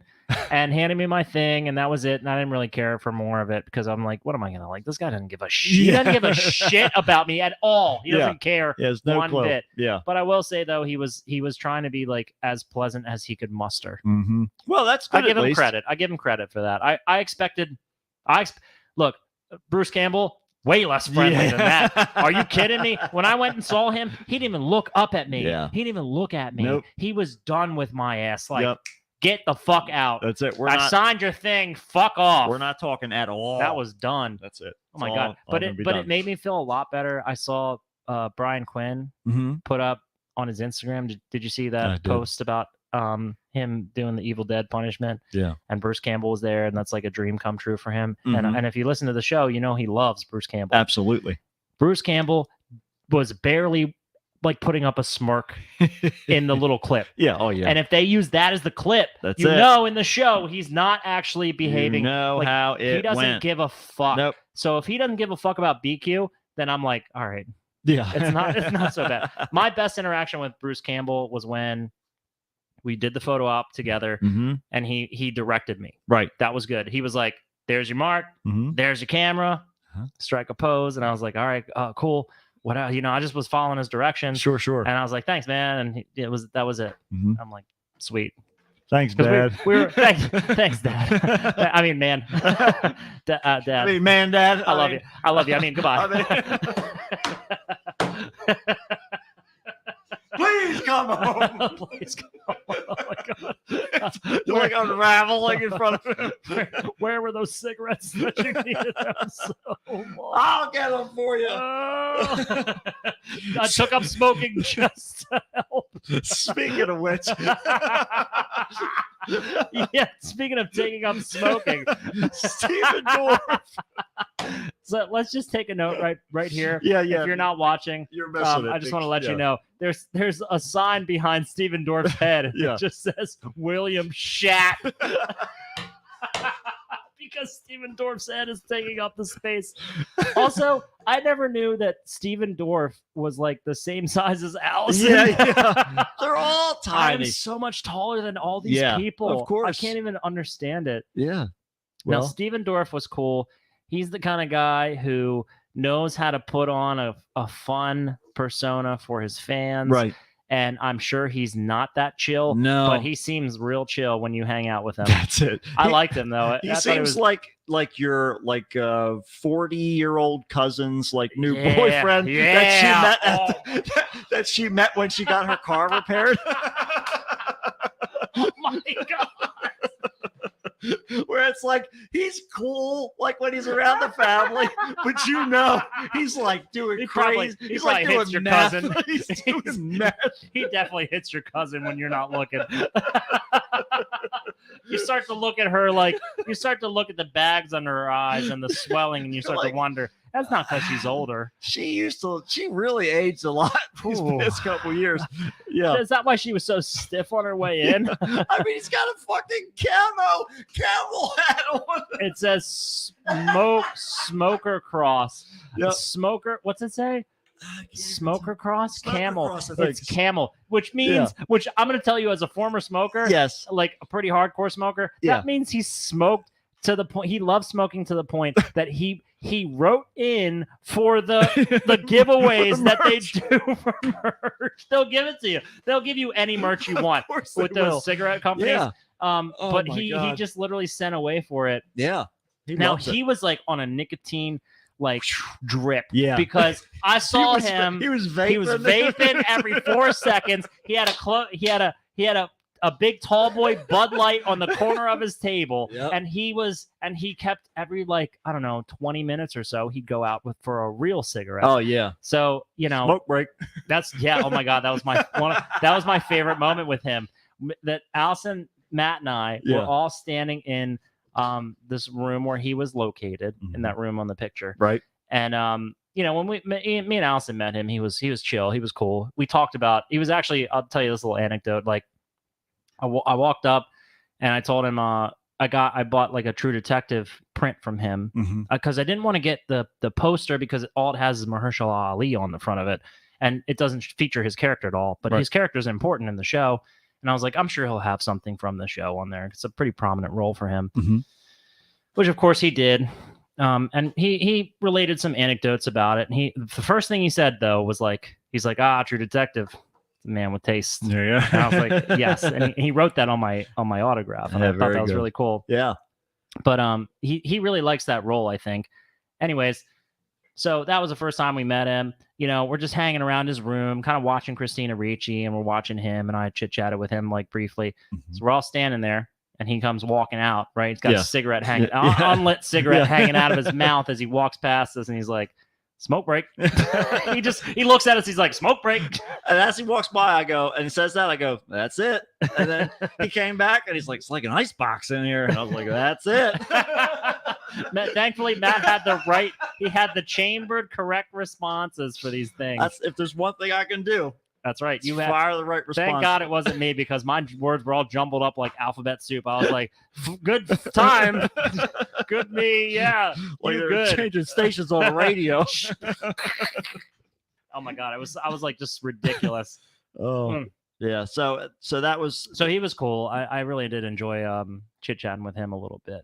and handed me my thing, and that was it. And I didn't really care for more of it because I'm like, what am I gonna like? This guy doesn't give a shit. He doesn't give a shit about me at all. He Yeah. doesn't care. yeah, there's no one clue. bit. Yeah. But I will say though, he was trying to be like as pleasant as he could muster. Mm-hmm. Well, that's good. I give at him least. credit. I give him credit for that. Look, Bruce Campbell, way less friendly than that. Are you kidding me? When I went and saw him, he didn't even look up at me. Yeah. He didn't even look at me. Nope. He was done with my ass. Like, Yep. get the fuck out. That's it. I signed your thing. Fuck off. We're not talking at all. That was done. That's it. Oh my god. But it made me feel a lot better. I saw Brian Quinn Mm-hmm. put up on his Instagram. Did you see that I did. post about him doing the Evil Dead punishment? Yeah. And Bruce Campbell was there, and that's like a dream come true for him. Mhm. And if you listen to the show, you know he loves Bruce Campbell. Absolutely. Bruce Campbell was barely like putting up a smirk in the little clip. Yeah. Oh yeah. And if they use that as the clip, That's you it. know in the show he's not actually behaving. You know like, how it he doesn't went. give a fuck. Nope. So if he doesn't give a fuck about BQ, then I'm like, all right, Yeah. it's not so bad. My best interaction with Bruce Campbell was when we did the photo op together, Mm-hmm. and he directed me. Right. That was good. He was like, "There's your mark. Mm-hmm. There's your camera. Uh-huh. Strike a pose." And I was like, "All right, cool." What else? I just was following his directions, Sure. and I was like, "Thanks, man." And that was it. Mhm. I'm like, "Sweet." Thanks, 'Cause Dad. we were thanks, Dad. I mean, man, Dad. I mean, man, Dad. I love you. I love you. I mean, goodbye. Please come home. Please come on. Oh my god. You're like unraveling in front of him. Where were those cigarettes that you needed? That was so long. I'll get them for you. Oh. I took up smoking just to help. Speaking of which, Yeah, speaking of taking up smoking, Stephen Dorff. so let's just take a note right here. Yeah. If you're not watching, You're missing it. I just want to let Yeah. you know there's a sign behind Stephen Dorff's head. Yeah. It just says William Shat. because Steven Dorff's head is taking up the space. Also, I never knew that Steven Dorff was like the same size as Allison. Yeah. They're all I am tiny. so much taller than all these Yeah, people. of course. I can't even understand it. Yeah. Now, Well, Steven Dorff was cool. He's the kind of guy who knows how to put on a fun persona for his fans. right. And I'm sure he's not that chill. No. But he seems real chill when you hang out with him. That's it. I liked him though. He I thought seems was, like your 40-year-old cousin's like new Yeah, boyfriend yeah. that she met when she got her car repaired. oh my God. Where it's like he's cool like when he's around the family, but he's like doing He crazy. probably- he he's probably like hits doing your meth. cousin. He's doing meth. He definitely hits your cousin when you're not looking. You start to look at her like you start to look at the bags under her eyes and the swelling, and you start Like- to wonder. That's not because she's older. She really aged a lot these Ooh. past couple years. Yeah. Is that why she was so stiff on her way in? I mean, he's got a fucking camel hat on. It says smoker cross. Yep. Smoker, what's it say? Smoker cross? Smoker Camel. cross, I think. It's camel, which means, which I'm going to tell you as a former smoker, Yes. like a pretty hardcore smoker, Yeah. that means he smoked to the point, he loves smoking to the point that he wrote in for the giveaways that they do for merch. They'll give it to you. They'll give you any merch you want Of course with they will. those cigarette companies. Yeah. Oh But my he God. just literally sent away for it. Yeah. Now loves it. he was like on a nicotine like drip. Yeah. Because I saw him. He was vaping. He was vaping every 4 seconds. He had a big tall boy Bud Light on the corner of his table, Yep. and he kept every 20 minutes or so he'd go out for a real cigarette. Oh yeah. So Smoke break. that's oh my God, that was my favorite moment with him. That Allison, Matt, and I Yeah. were all standing in this room where he was located, in Mhm. that room on the picture. Right. And when me and Allison met him, he was chill, he was cool. We talked about, he was actually, I'll tell you this little anecdote. Like I walked up and I told him I bought like a True Detective print from him Mm-hmm. because I didn't want to get the poster because all it has is Mahershala Ali on the front of it, and it doesn't feature his character at all. But Right. his character is important in the show, and I was like, I'm sure he'll have something from the show on there. It's a pretty prominent role for him, Mhm. which of course he did. And he related some anecdotes about it. And the first thing he said though was he's like, True Detective, man with taste. There you go. And I was like, yes. And he wrote that on my autograph, and Yeah, I thought very that was good. really cool. Yeah. But he really likes that role, I think. Anyways, so that was the first time we met him. We're just hanging around his room, kind of watching Christina Ricci, and we're watching him, and I chit-chatted with him briefly. Mhm. So we're all standing there, and he comes walking out, right? He's got Yeah. a cigarette hanging, Yeah. unlit cigarette Yeah. hanging out of his mouth as he walks past us, and he's like, smoke break. he looks at us, he's like, smoke break. And as he walks by, I go, and he says that, I go, that's it. And then he came back and he's like, it's like an ice box in here. And I was like, that's it. Thankfully, Matt had he had the chambered correct responses for these things. If there's one thing I can do, That's right. you fire the right response. Thank God it wasn't me, because my words were all jumbled up like alphabet soup. I was like, good time. Good me. Yeah. Like you they're good. changing stations on the radio. Oh my God. I was like just ridiculous. Oh, Mm. yeah. So that was So he was cool. I really did enjoy chit-chatting with him a little bit.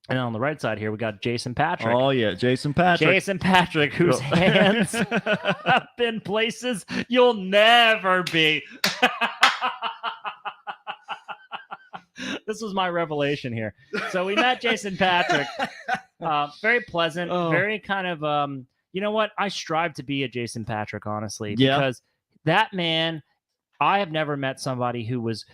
And on the right side here, we got Jason Patrick. Oh yeah, Jason Patrick. Jason Patrick, whose hands have been places you'll never be. This was my revelation here. So we met Jason Patrick. Very pleasant, Oh. very kind of, you know what? I strive to be a Jason Patrick, honestly, Yeah. because that man, I have never met somebody who was,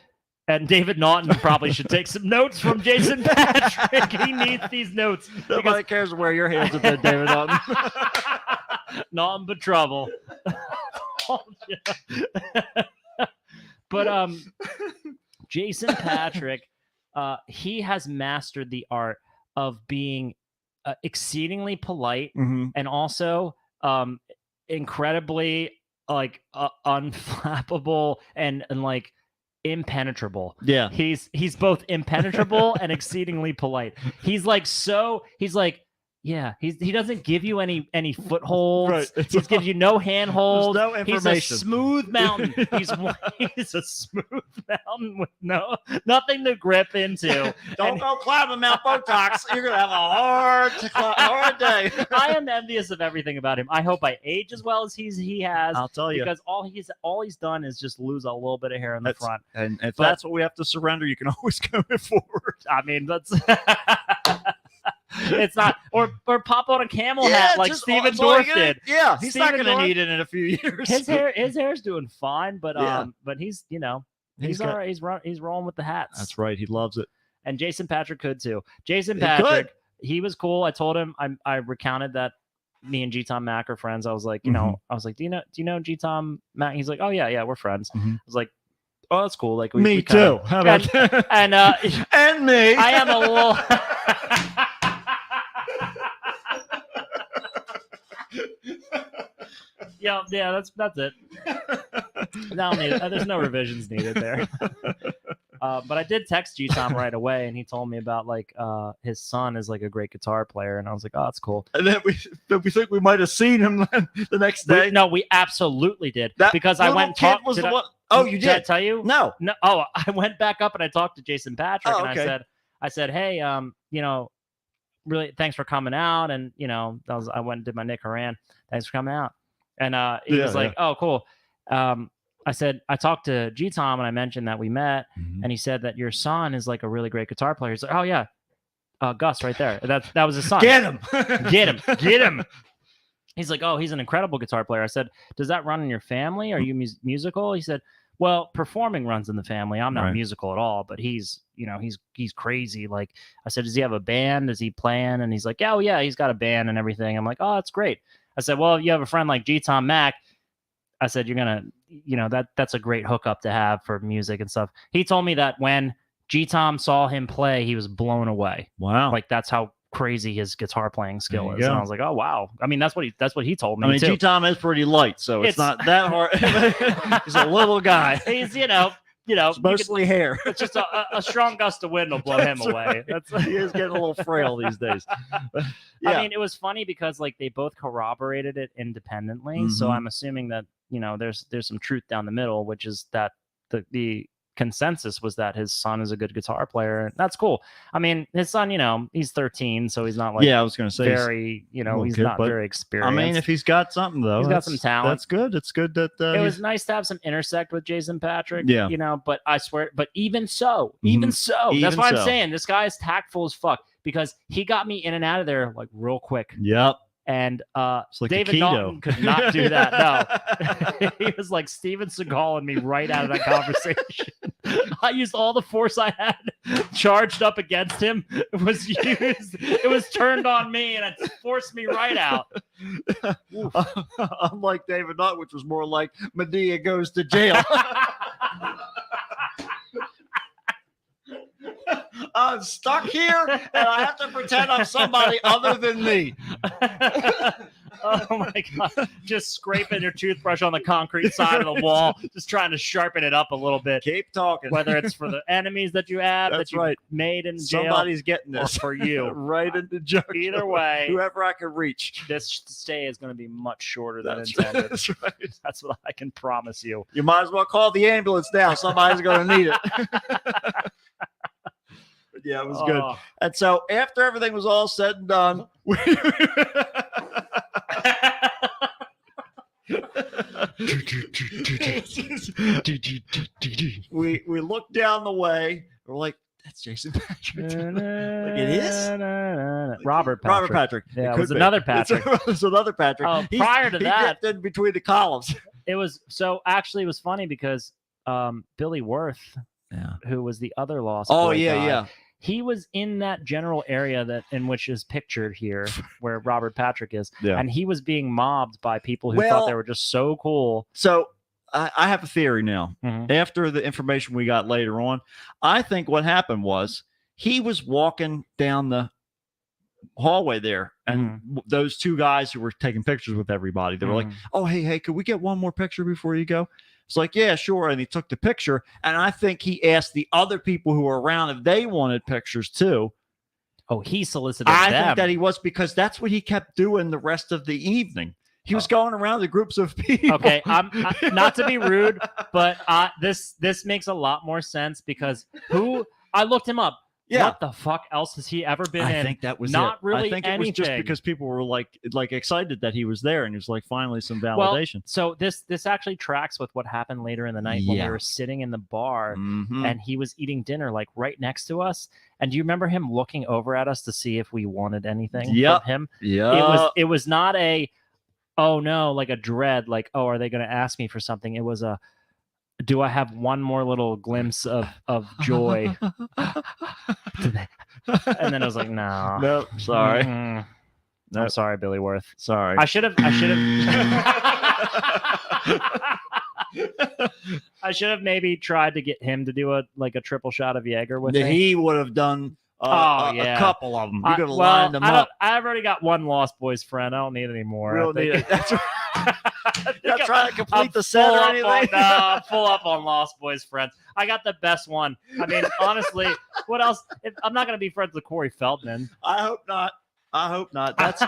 and David Naughton probably should take some notes from Jason Patrick. He needs these notes. Nobody cares where your hands have been, David. Naughton. Naughton but trouble. But Jason Patrick, he has mastered the art of being exceedingly polite Mhm. and also incredibly unflappable and like impenetrable. Yeah. He's both impenetrable and exceedingly polite. He's like he doesn't give you any footholds. Right. He gives you no handhold. There's no He's information. a smooth mountain. He's a smooth mountain with nothing to grip into. Don't go climbing Mount Botox. You're gonna have a hard day. I am envious of everything about him. I hope I age as well as he has. I'll tell you. Because all he's done is just lose a little bit of hair in the front. And if But- that's what we have to surrender, you can always go forward. I mean, that's it's not or pop on a camel hat like just Stephen that's all you Dorff gotta- did. Yeah, he's not Stephen going to Dorff- need it in a few years. His hair's doing fine, but Yeah. but he's He's he's got- all right. He's rolling with the hats. That's right. He loves it. And Jason Patrick could too. Jason He Patrick, could. he was cool. I told him I recounted that me and G Tom Mac are friends. I was like, I was like, do you know G Tom Mac? He's like, oh yeah, we're friends. Mhm. I was like, oh, that's cool. Like Me we too. kinda- How about that? and And me. I am a little. Yeah, that's it. No, there's no revisions needed there. But I did text G Tom right away, and he told me about like his son is like a great guitar player, and I was like, oh, that's cool. And then we think we might have seen him the next day. We absolutely did That because I little went and kid talked. was did the I- one. Oh, you did I did? tell you? No. No. Oh, I went back up and I talked to Jason Patrick, Oh, and okay. I said, hey, really, thanks for coming out, and I went and did my Nick Horan. Thanks for coming out, and he Yeah, was like, oh, cool. I said I talked to G Tom and I mentioned that we met, Mhm. and he said that your son is like a really great guitar player. He's like, oh yeah, Gus right there. That was his son. Get him. Get him. He's like, oh, he's an incredible guitar player. I said, does that run in your family? Are you musical? He said, well, performing runs in the family. I'm not Right. musical at all, but he's crazy. Like I said, does he have a band? Is he playing? And he's like, yeah, he's got a band and everything. I'm like, oh, that's great. I said, well, you have a friend like G Tom Mac. I said, you're gonna, that's a great hookup to have for music and stuff. He told me that when G Tom saw him play, he was blown away. Wow. Like that's how crazy his guitar playing skill There is. you And go. I was like, oh wow. I mean, that's what he told me I mean, too. G Tom is pretty light, so it's It's- not that hard. He's a little guy. He's It's mostly hair. it's just a strong gust of wind will blow him That's away. right. That's He is getting a little frail these days. Yeah. I mean, it was funny because like they both corroborated it independently. So Mhm. I'm assuming that there's some truth down the middle, which is that the consensus was that his son is a good guitar player. And that's cool. I mean, his son, he's 13, so he's not like I was going to say. very, little he's kid, not but, very I experienced. mean, if he's got something though, He's got some talent. That's good. It's good that it was he's- nice to have some intersect with Jason Patrick. Yeah. But I swear, but even so, Even that's so. why I'm saying this guy is tactful as fuck because he got me in and out of there like real quick. Yep. And It's like the David keto. Naughton could not do that. No, he was like Steven Seagal and me right out of that conversation. I used all the force I had charged up against him. It was turned on me and it forced me right out. Unlike David Nutt, which was more like Medea goes to jail. I'm stuck here and I have to pretend I'm somebody other than me. Oh my god! Just scraping your toothbrush on the concrete side of the wall, just trying to sharpen it up a little bit. Keep talking. Whether it's for the enemies that you have That's that you right. made in jail, Somebody's getting or this for you. right in the jugular. Either way, whoever I can reach. this stay is going to be much shorter than That's intended. That's right. That's what I can promise you. You might as well call the ambulance now. Somebody's going to need it. But yeah, it was good. Oh. And so after everything was all said and done, we looked down the way. We're like, that's Jason Patrick. Like, it is? Robert Patrick. Robert Patrick. Yeah, it could was be. another Patrick. It was another Patrick. Prior to he that- dipped in between the columns. It was so actually it was funny because Billy Worth, Yeah. who was the other Lost Oh Boy yeah, guy, yeah. he was in that general area that in which is pictured here where Robert Patrick is. Yeah. And he was being mobbed by people who Well- thought they were just so cool. So I have a theory now. Mhm. After the information we got later on, I think what happened was he was walking down the hallway there, and those two guys who were taking pictures with everybody, they were like, "Oh, hey, could we get one more picture before you go?" It's like, "Yeah, sure." And he took the picture, and I think he asked the other people who were around if they wanted pictures too. Oh, he solicited I them. think that he was, because that's what he kept doing the rest of the evening. He was going around the groups of people. Okay, I'm not to be rude, but this makes a lot more sense because I looked him up. Yeah. What the fuck else has he ever been in? I think that was not it. really I think anything. it was just because people were like excited that he was there, and it was like finally some validation. Well, so this actually tracks with what happened later in the night when we were sitting in the bar and he was eating dinner like right next to us. And do you remember him looking over at us to see if we wanted anything from him? Yeah. It was not a, oh no, like a dread, like, oh, are they going to ask me for something? It was a, do I have one more little glimpse of joy? And then I was like, no. Nope, sorry. I'm sorry, Billy Worth. Sorry. I should have I should have maybe tried to get him to do a triple shot of Jaeger with me. He would have done a couple of them. You could have lined them up. I've already got one Lost Boys friend. I don't need any more. We don't need it. That's right. You're not trying to complete I'm the set or anything? I'm full up on Lost Boys friends. I got the best one. I mean, honestly, what else? I'm not going to be friends with Corey Feldman. I hope not. That's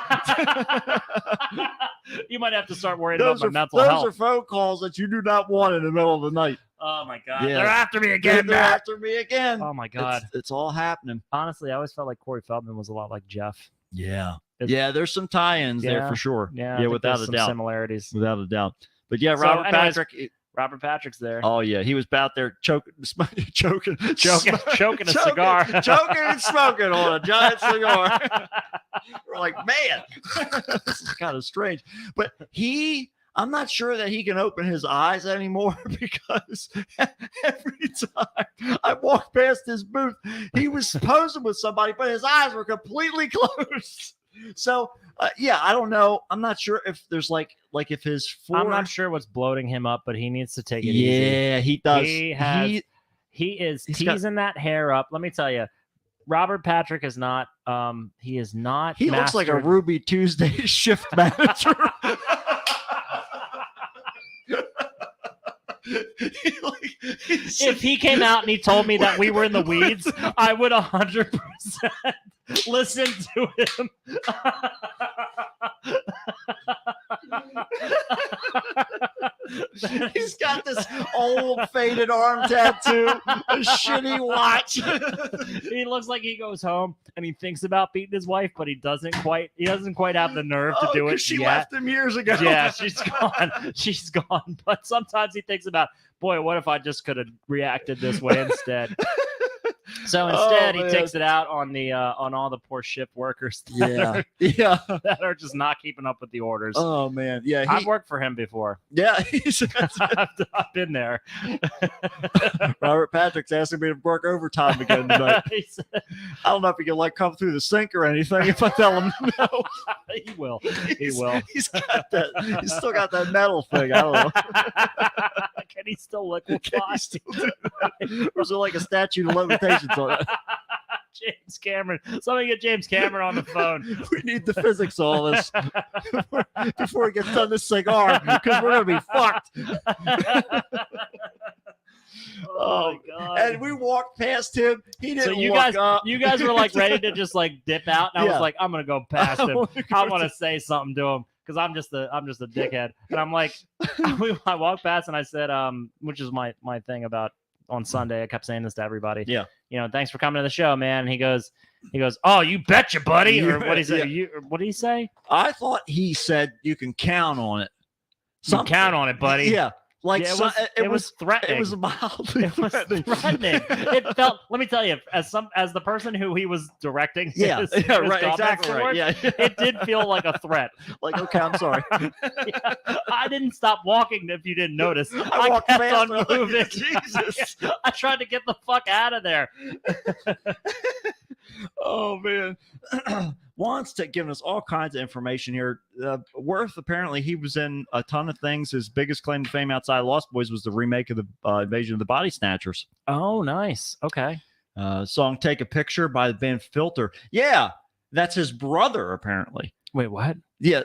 you might have to start worrying about my mental those health. Those are phone calls that you do not want in the middle of the night. Oh my god, Yeah. they're after me again. They're after me again. Oh my god, it's all happening. Honestly, I always felt like Corey Feldman was a lot like Jeff. Yeah. There's some tie-ins there for sure. Yeah, without a doubt. Similarities. Without a doubt. But yeah, So Robert anyways, Patrick. Robert Patrick's there. Oh yeah, he was out there choking a cigar, choking and smoking on a giant cigar. We're like, man, this is kind of strange. But I'm not sure that he can open his eyes anymore, because every time I walk past his booth, he was posing with somebody, but his eyes were completely closed. So I don't know. I'm not sure if there's like if his I'm not sure what's bloating him up, but he needs to take it easy. Yeah, he does. He is teasing that hair up. Let me tell you, Robert Patrick is not. He is not. He looks like a Ruby Tuesday shift manager. If he came out and he told me that we were in the weeds, I would 100% listen to him. He's got this old faded arm tattoo, a shitty watch. He looks like he goes home and he thinks about beating his wife, but he doesn't quite have the nerve to do it. She yet. left him years ago. Yeah, she's gone. She's gone. But sometimes he thinks about, boy, what if I just could have reacted this way instead? So instead, he takes it out on the on all the poor shift workers that are just not keeping up with the orders. Oh man, yeah, I've worked for him before. Yeah, I've been there. Robert Patrick's asking me to work overtime again tonight. I don't know if he can come through the sink or anything. If I tell him no, he will. He will. He's got that. He's still got that metal thing. I don't know. Can he still liquefy? Or is it like a statute of limitations on it? James Cameron. Somebody get James Cameron on the phone. We need the physics of all this before he gets done this cigar, because we're gonna be fucked. Oh my god! And we walked past him. He didn't. So you walk guys, up. you guys were like ready to just like dip out, and I was like, I'm gonna go past him. I want to say something to him, because I'm just a dickhead. And I'm like, I walked past and I said, which is my thing about on Sunday. I kept saying this to everybody. Yeah. Thanks for coming to the show, man. And he goes, oh, you betcha, buddy. Or what he say? Yeah. What did he say? I thought he said you can count on it. You can count on it, buddy. Yeah. Like it was threatening. It was mildly threatening. It felt. Let me tell you, as the person who he was directing. Yeah, his right, exactly right. Towards, yeah, it did feel like a threat. Like, okay, I'm sorry. Yeah, I didn't stop walking. If you didn't notice, I walked kept fast, on moving. like, Jesus, I tried to get the fuck out of there. Oh man. Juan's giving us all kinds of information here. Worth, apparently he was in a ton of things. His biggest claim to fame outside Lost Boys was the remake of the Invasion of the Body Snatchers. Oh, nice. Okay. Song "Take a Picture" by the band Filter. Yeah, That's his brother, apparently. Wait, what? Yeah,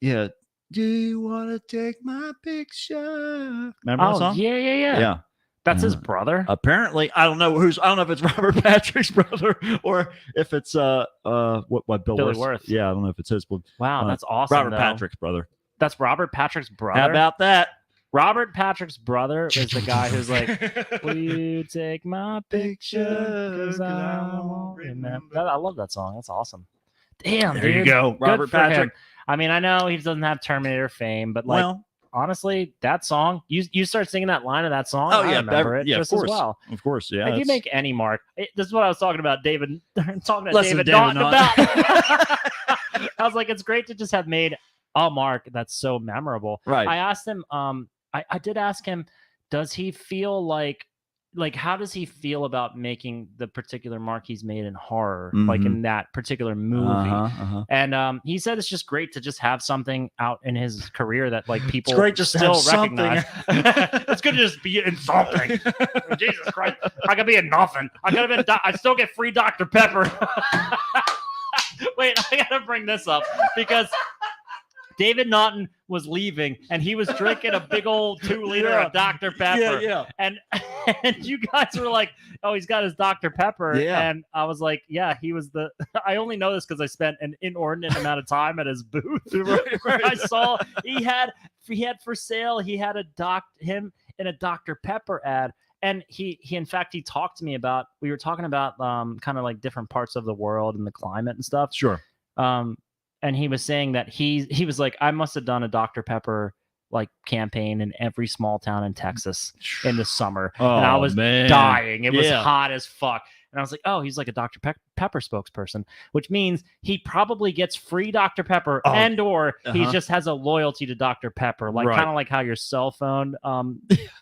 yeah. Do you want to take my picture? Remember that Oh, song? yeah. Yeah. That's his brother. Apparently, I don't know if it's Robert Patrick's brother or if it's what Bill Billy Worth. Worth. Yeah, I don't know if it's his. But Wow, that's awesome. Robert though. Patrick's brother. That's Robert Patrick's brother. How about that? Robert Patrick's brother is the guy who's like, "Will you take my picture? 'Cause I won't remember." I love that song. That's awesome. Damn, There dude. you go, Good Robert for him. Patrick. I mean, I know he doesn't have Terminator fame, but like, Well, honestly, that song, you start singing that line of that song. oh I yeah, remember it yeah, just of as course, well. of course, yeah. Like, you that's- make any mark. This is what I was talking about, David. Talking to Listen, David David Naughton Naughton. about. I was like, it's great to just have made a mark that's so memorable. Right. I asked him. I did ask him. Does he feel like how does he feel about making the particular mark he's made in horror, like in that particular movie? And he said it's just great to just have something out in his career that like people great just to still have something. recognize. It's good to just be in something. Jesus Christ, I could be in nothing. I could have been. I still get free Dr. Pepper. Wait, I gotta bring this up because David Naughton was leaving and he was drinking a big old 2-liter of Dr. Pepper. Yeah. And you guys were like, oh, he's got his Dr. Pepper. Yeah. And I was like, yeah, he was I only know this because I spent an inordinate amount of time at his booth where I saw he had for sale, he had him in a Dr. Pepper ad. And he in fact, he talked to me about, we were talking about kind of like different parts of the world and the climate and stuff. Sure. And he was saying that he was like, I must have done a Dr. Pepper like campaign in every small town in Texas in the summer. And I was dying. It was hot as fuck. And I was like, oh, he's like a Dr. Pepper spokesperson, which means he probably gets free Dr. Pepper and or he just has a loyalty to Dr. Pepper, like kind of like how your cell phone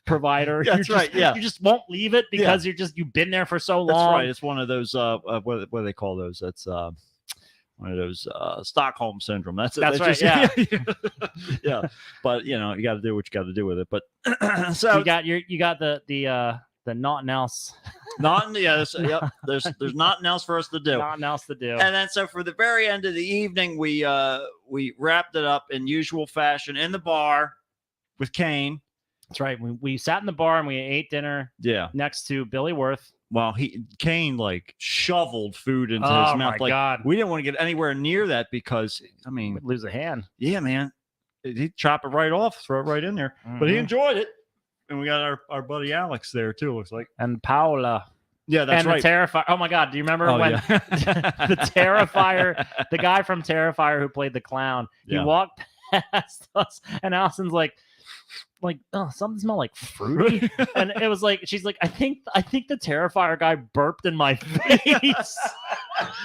provider. That's right. Yeah. You just won't leave it because you've been there for so long. That's right. It's one of those what do they call those? That's one of those Stockholm syndrome. That's right. Yeah. But you got to do what you got to do with it. But so you got the nothing else. There's nothing else for us to do. Nothing else to do. And then so for the very end of the evening, we wrapped it up in usual fashion in the bar with Kane. That's right. We sat in the bar and we ate dinner. Yeah. Next to Billy Worth. Well, Kane like shoveled food into his mouth. My like God. We didn't want to get anywhere near that because I mean, We'd lose a hand. yeah, man, he'd chop it right off, throw it right in there. But he enjoyed it, and we got our buddy Alex there too. Looks like, and Paula. Yeah, that's and right. The Terrifier. Oh my God, do you remember when the Terrifier, the guy from Terrifier who played the clown, he walked past us, and Allison's like, oh, something smelled like fruity. And it was like, she's like, I think the Terrifier guy burped in my face.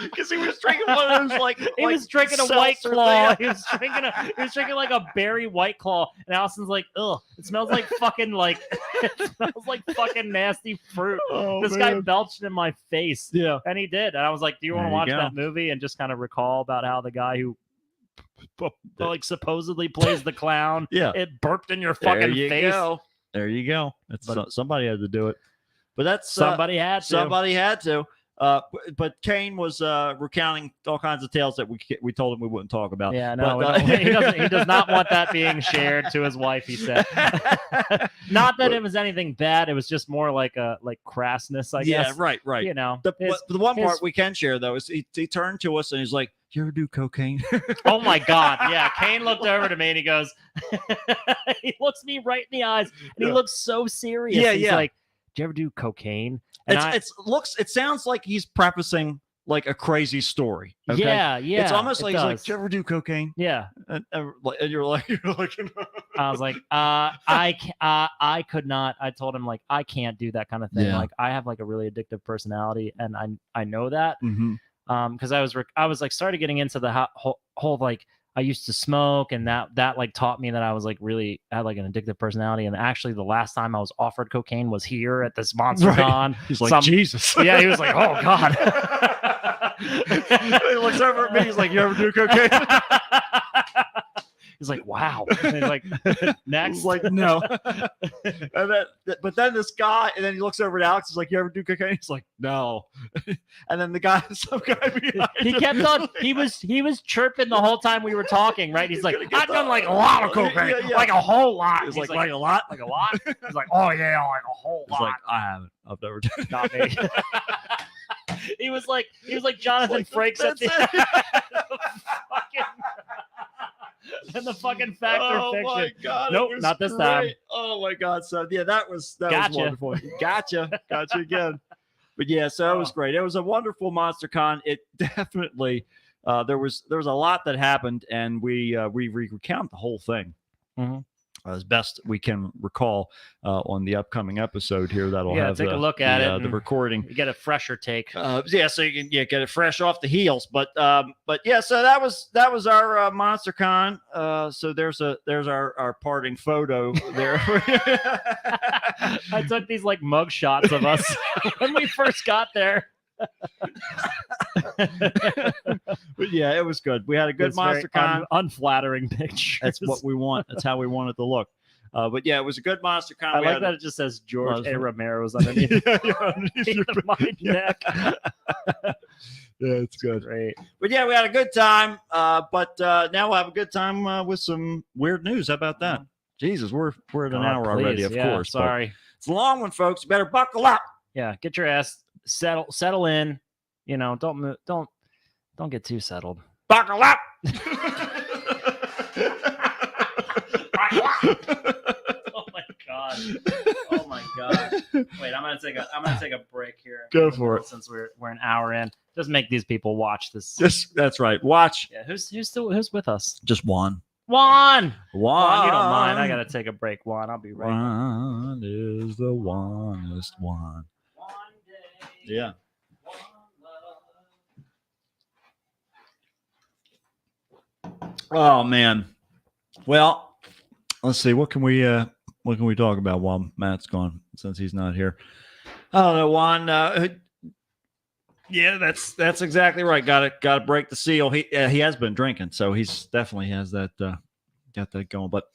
Because he was drinking one of those he was drinking a White Claw. He was drinking like a berry White Claw. And Allison's like, ugh, it smells like fucking it smells like fucking nasty fruit. This guy belched in my face. Yeah. And he did. And I was like, do you want to watch that movie and just kind of recall about how the guy who like supposedly plays the clown, it burped in your fucking face. There you go. Somebody had to do it. But that's somebody had to. But Kane was recounting all kinds of tales that we told him we wouldn't talk about. Yeah, no, he does not want that being shared to his wife. He said, not that it was anything bad. It was just more like crassness, I guess. Yeah, right. You know, the one part we can share though is he turned to us and he's like, "You ever do cocaine?" Oh my God. Yeah. Kane looked over to me and he goes, he looks me right in the eyes and he looks so serious. Yeah, he's like, "Do you ever do cocaine?" And it sounds like he's prefacing like a crazy story. Okay? Yeah. It's almost like he's like, "Do you ever do cocaine?" Yeah. And you're like, I was like, I could not. I told him like, I can't do that kind of thing. Yeah. Like I have like a really addictive personality and I know that. Mm-hmm. Because I was like started getting into the whole like I used to smoke and that like taught me that I was like really had like an addictive personality. And actually the last time I was offered cocaine was here at this Monster Con. He's like, Jesus. Yeah, he was like, oh God. He looks over at me. He's like, "You ever do cocaine?" He's like, wow. And he's like, I next. was like, no. But then this guy, and then he looks over at Alex. He's like, you ever do cocaine? He's like, no. And then some guy behind He him, kept on. He was chirping the whole time we were talking, right? He's like, I've done like a lot of cocaine, Yeah. like a whole lot. He's He's like a lot. like a lot. He's like, oh yeah, like a whole He's lot. like, I haven't. I've never done it. Not me. he was like Jonathan Frakes at the and the fucking Fact or Fiction. my God, Nope, it was not this time. great. Oh my God. So yeah, that was Gotcha. wonderful. Gotcha again. But yeah, so it was great. It was a wonderful MonsterCon. It definitely there was a lot that happened, and we recount the whole thing. Mhm. As best we can recall on the upcoming episode here. That'll Yeah, have take a look at it the and- recording. You get a fresher take. Yeah, so you can get it fresh off the heels. But yeah, so that was our MonsterCon. So there's our parting photo there. I took these like mug shots of us when we first got there. But yeah, it was good. We had a good It's very MonsterCon. unflattering picture. That's what we want. That's how we want it to look. But yeah, it was a good MonsterCon. I We like had- that it just says George A. Well, Romero's underneath yeah, my neck. yeah, it's good. Great. But yeah, we had a good time. But now we'll have a good time with some weird news. How about that? Jesus, we're at an hour already, Please, of yeah, course. but Sorry. it's a long one, folks. You better buckle up. Yeah, get your ass settle in. You know, don't move, don't get too settled. Buckle up. Oh my god. Oh my god. Wait, I'm gonna take a break here. Go for it. Since we're an hour in. Just make these people watch this. That's right. Watch. Yeah, who's with us? Just one. Juan. One. You don't mind. I gotta take a break, Juan. I'll be right back. One is the onest one. One day, Yeah. one love. Oh man. Well, let's see. What can we talk about while Matt's gone, since he's not here? I don't know, Juan. Yeah, that's exactly right. Got to break the seal. He has been drinking, so he's definitely has that got that going. But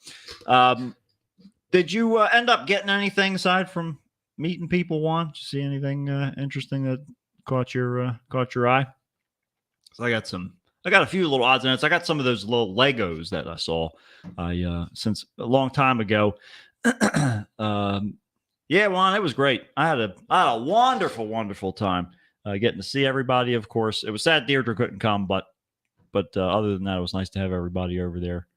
did you end up getting anything aside from meeting people, Juan? Did you see anything interesting that caught your eye? So I got a few little odds and ends. I got some of those little Legos that I saw since a long time ago. Yeah, Juan, it was great. I had a wonderful time getting to see everybody. Of course, it was sad Deirdre couldn't come, but other than that, it was nice to have everybody over there.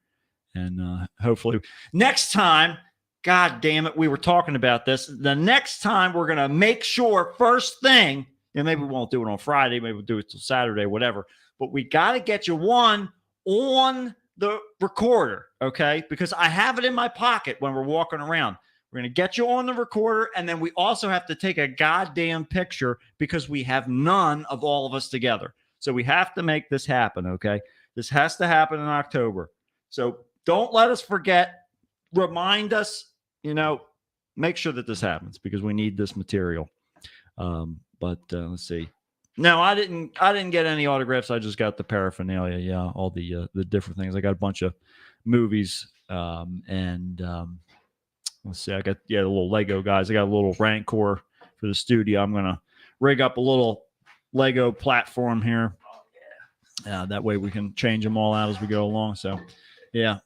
And hopefully next time, God damn it, we were talking about this. The next time we're gonna make sure first thing, and maybe we won't do it on Friday, maybe we'll do it till Saturday, whatever. But we got to get you one on the recorder, okay? Because I have it in my pocket when we're walking around. We're going to get you on the recorder, and then we also have to take a goddamn picture because we have none of all of us together. So we have to make this happen, okay? This has to happen in October. So don't let us forget. Remind us, make sure that this happens because we need this material. But let's see. No, I didn't get any autographs. I just got the paraphernalia. Yeah, all the different things. I got a bunch of movies. And let's see. I got the little Lego guys. I got a little Rancor for the studio. I'm gonna rig up a little Lego platform here. That way we can change them all out as we go along. So, yeah.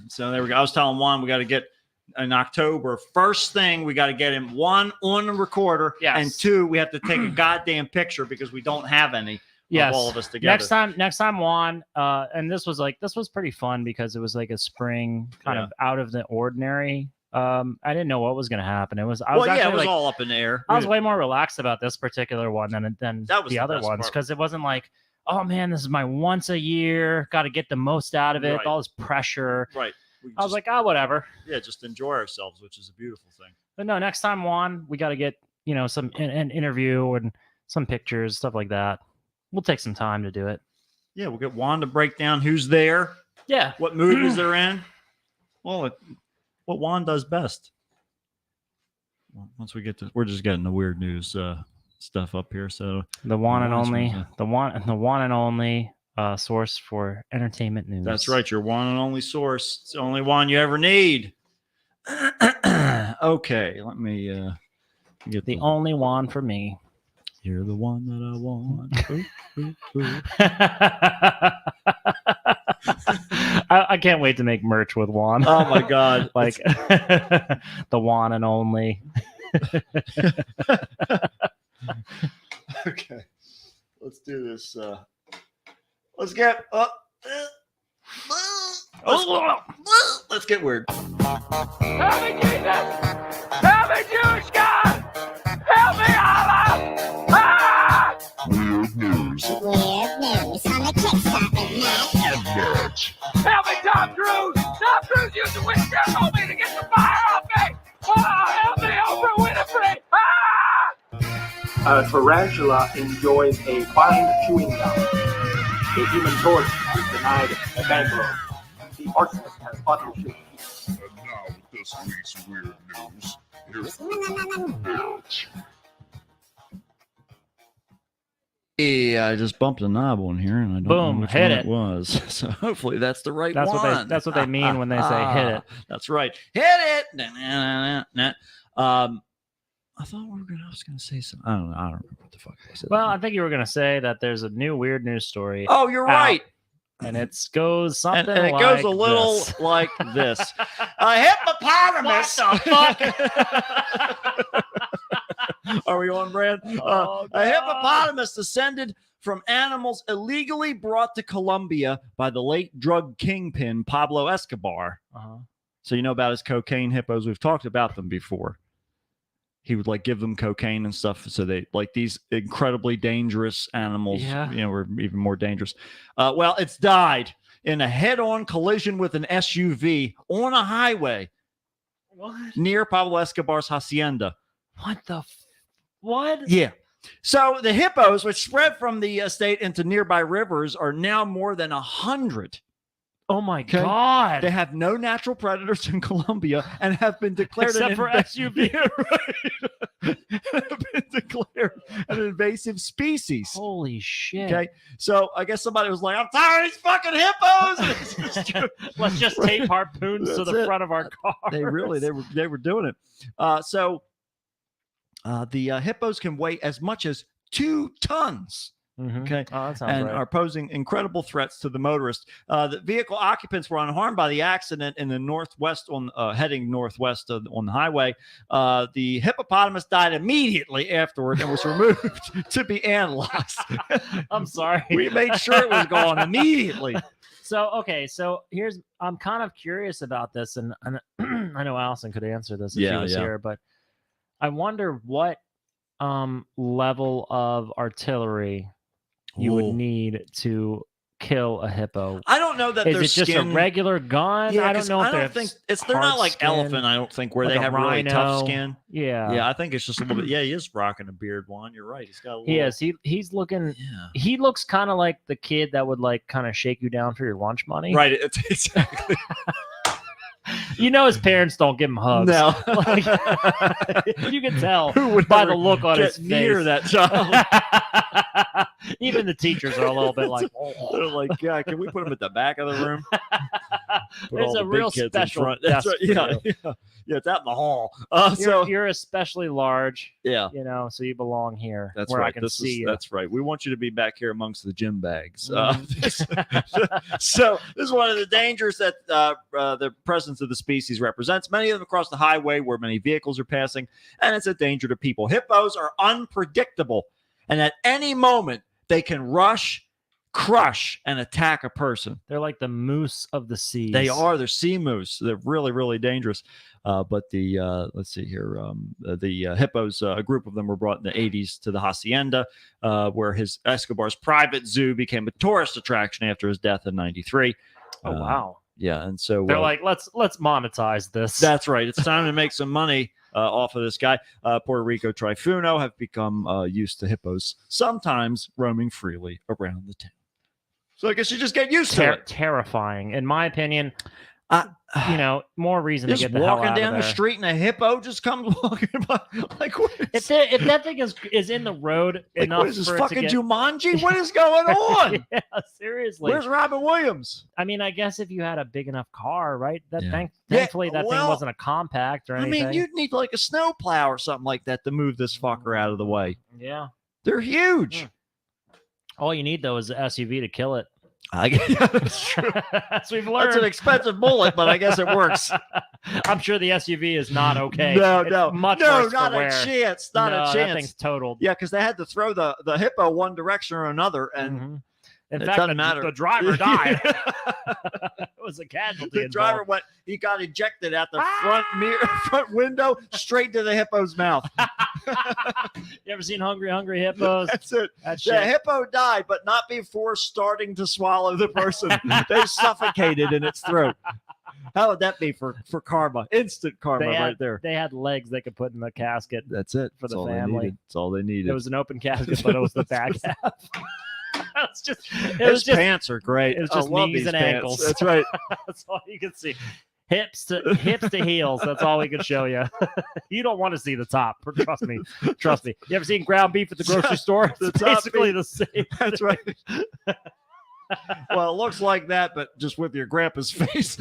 So there we go. I was telling Juan we got to get in October. First thing, we got to get him one on the recorder, Yes. and two, we have to take a goddamn picture because we don't have any of all of us together. Next time, Juan. And this was pretty fun because it was like a spring kind of out of the ordinary. I didn't know what was going to happen. I was it was actually all up in the air. I was way more relaxed about this particular one than That was the the other best ones part. because it wasn't like, oh man, this is my once a year. Got to get the most out of it. Right. All this pressure. Right. I was like, whatever. yeah, just enjoy ourselves, which is a beautiful thing. But no, next time, Juan, we got to get some an interview and some pictures, stuff like that. We'll take some time to do it. Yeah, we'll get Juan to break down who's there, Yeah. what movies they're in. Well, what Juan does best. Once we get to, we're just getting the weird news stuff up here. So The one and Juan's only, from the one and only source for entertainment news. That's right. Your one and only source. It's the only one you ever need. Okay, let me get The only one for me. You're the one that I want. Ooh, ooh, ooh. I can't wait to make merch with Juan. Oh my God! Like the one and only. Okay, let's do this. Let's get let's get weird. Help me, Jesus! Help me, Jewish God! Help me, Allah! Ah! Weird news. Weird news on the Kickstarter match. Help me, Tom Cruise! Tom Cruise used to witchcraft on me to get the fire off me! Oh, help me, Oprah Winfrey! Ah! A tarantula enjoys a fine chewing gum. The human torch is denied a bank loan. The arsonist has partnership. And now with this week's weird news, here's Yeah, I just bumped a knob on here, and I don't Boom, know which hit one it. it was. So hopefully that's the right That's one. that's what they mean when they say hit it. That's right. Hit it. I thought I was gonna say something. I don't remember what the fuck I said. Well, I think you were gonna say that there's a new weird news story. Oh, you're out, right. and it goes something And it like goes a little this. like this. A hippopotamus. What the fuck? Are we on, Brad? Oh, a hippopotamus descended from animals illegally brought to Colombia by the late drug kingpin Pablo Escobar. Uh-huh. So you know about his cocaine hippos. We've talked about them before. He would like give them cocaine and stuff. So they like these incredibly dangerous animals, Yeah. were even more dangerous. Well, it's died in a head-on collision with an SUV on a highway What? near Pablo Escobar's hacienda. What the? What? Yeah. So the hippos, which spread from the state into nearby rivers, are now more than 100. Oh my Okay. God! They have no natural predators in Colombia and have been declared Except for SUV. Yeah, right. Have been declared an invasive species. Holy shit! Okay, so I guess somebody was like, "I'm tired of these fucking hippos." Let's just tape harpoons to That's the it. front of our car. they were doing it. The hippos can weigh as much as 2 tons. Mhm. Okay. Oh, that sounds And right. are posing incredible threats to the motorist. The vehicle occupants were unharmed by the accident in the northwest heading northwest on the highway. The hippopotamus died immediately afterward and was removed to be analyzed. I'm sorry. We made sure it was gone immediately. So I'm kind of curious about this, and I know Allison could answer this if she was here, but I wonder what level of artillery you would need to kill a hippo. I don't know that Is their it just a skin- regular gun? Yeah, I don't know if I don't think they're not like elephant. I don't think where like they a have really tough rhino. skin. Yeah. Yeah, I think it's just a little bit. Yeah, he is rocking a beard, Juan. You're right. He's got a little. He is. He's looking. Yeah. He looks kind of like the kid that would like kind of shake you down for your lunch money. Right. It's exactly. You know his parents don't give him hugs. No. Like, you can tell Who would by ever the look on his get near face. that child? Even the teachers are a little bit like, They're like, yeah, can we put him at the back of the room? Put There's all a the big real kids in special front. That's desk right. for you. Yeah, it's out in the hall. You're especially large, yeah, so you belong here that's where right. I can see you. That's right. We want you to be back here amongst the gym bags. Mhm. So this is one of the dangers that the presence of the species represents. Many of them across the highway where many vehicles are passing, and it's a danger to people. Hippos are unpredictable, and at any moment they can rush, crush, and attack a person. They're like the moose of the seas. They are. They're sea moose. They're really, really dangerous. But the let's see here. The hippos, a group of them were brought in the 80s to the hacienda, where Escobar's private zoo became a tourist attraction after his death in '93. Oh wow. Yeah, and so They're like, let's monetize this. that's right. It's time to make some money off of this guy. Puerto Rico Trifuno have become used to hippos, sometimes roaming freely around the town. So I guess you just get used to it. Terrifying, in my opinion. you know, more reason Just to get the hell walking out down of the there. street and a hippo just comes walking by. Like, what is, If that thing is in the road like, enough what is this for it fucking to get, Jumanji? What is going on? yeah, seriously. Where's Robin Williams? I mean, I guess if you had a big enough car, right? That Yeah. thankfully that thing well, wasn't a compact or I anything. mean, you'd need like a snowplow or something like that to move this fucker out of the way. Yeah. They're huge. All you need though is the SUV to kill it. Yeah, that's true. As we've That's learned. an expensive bullet, but I guess it works. I'm sure the SUV is not okay. No, It's no, much no, worse not for a wear. chance. Not No, a That chance. thing's totaled. Yeah, because they had to throw the hippo one direction or another, and Mhm. In it fact, doesn't matter. the driver died. It was a casualty. the driver involved. he got ejected at the front mirror, front window, straight to the hippo's mouth. You ever seen Hungry Hippos? That's it. That The shit. hippo died, but not before starting to swallow the person. They suffocated in its throat. How would that be for karma? Instant karma They had, right there. They had legs they could put in the casket. That's it. for That's the all family. They needed. That's all they needed. It was an open casket, but it was the back half. It's just, it His was just, pants are great. it was I just love knees these and pants. ankles. That's right. that's all you can see. Hips to heels. That's all we can show you. You don't want to see the top. Trust me. Trust me. You ever seen ground beef at the grocery store? The It's top basically beef. the same. That's right. Well, it looks like that, but just with your grandpa's face.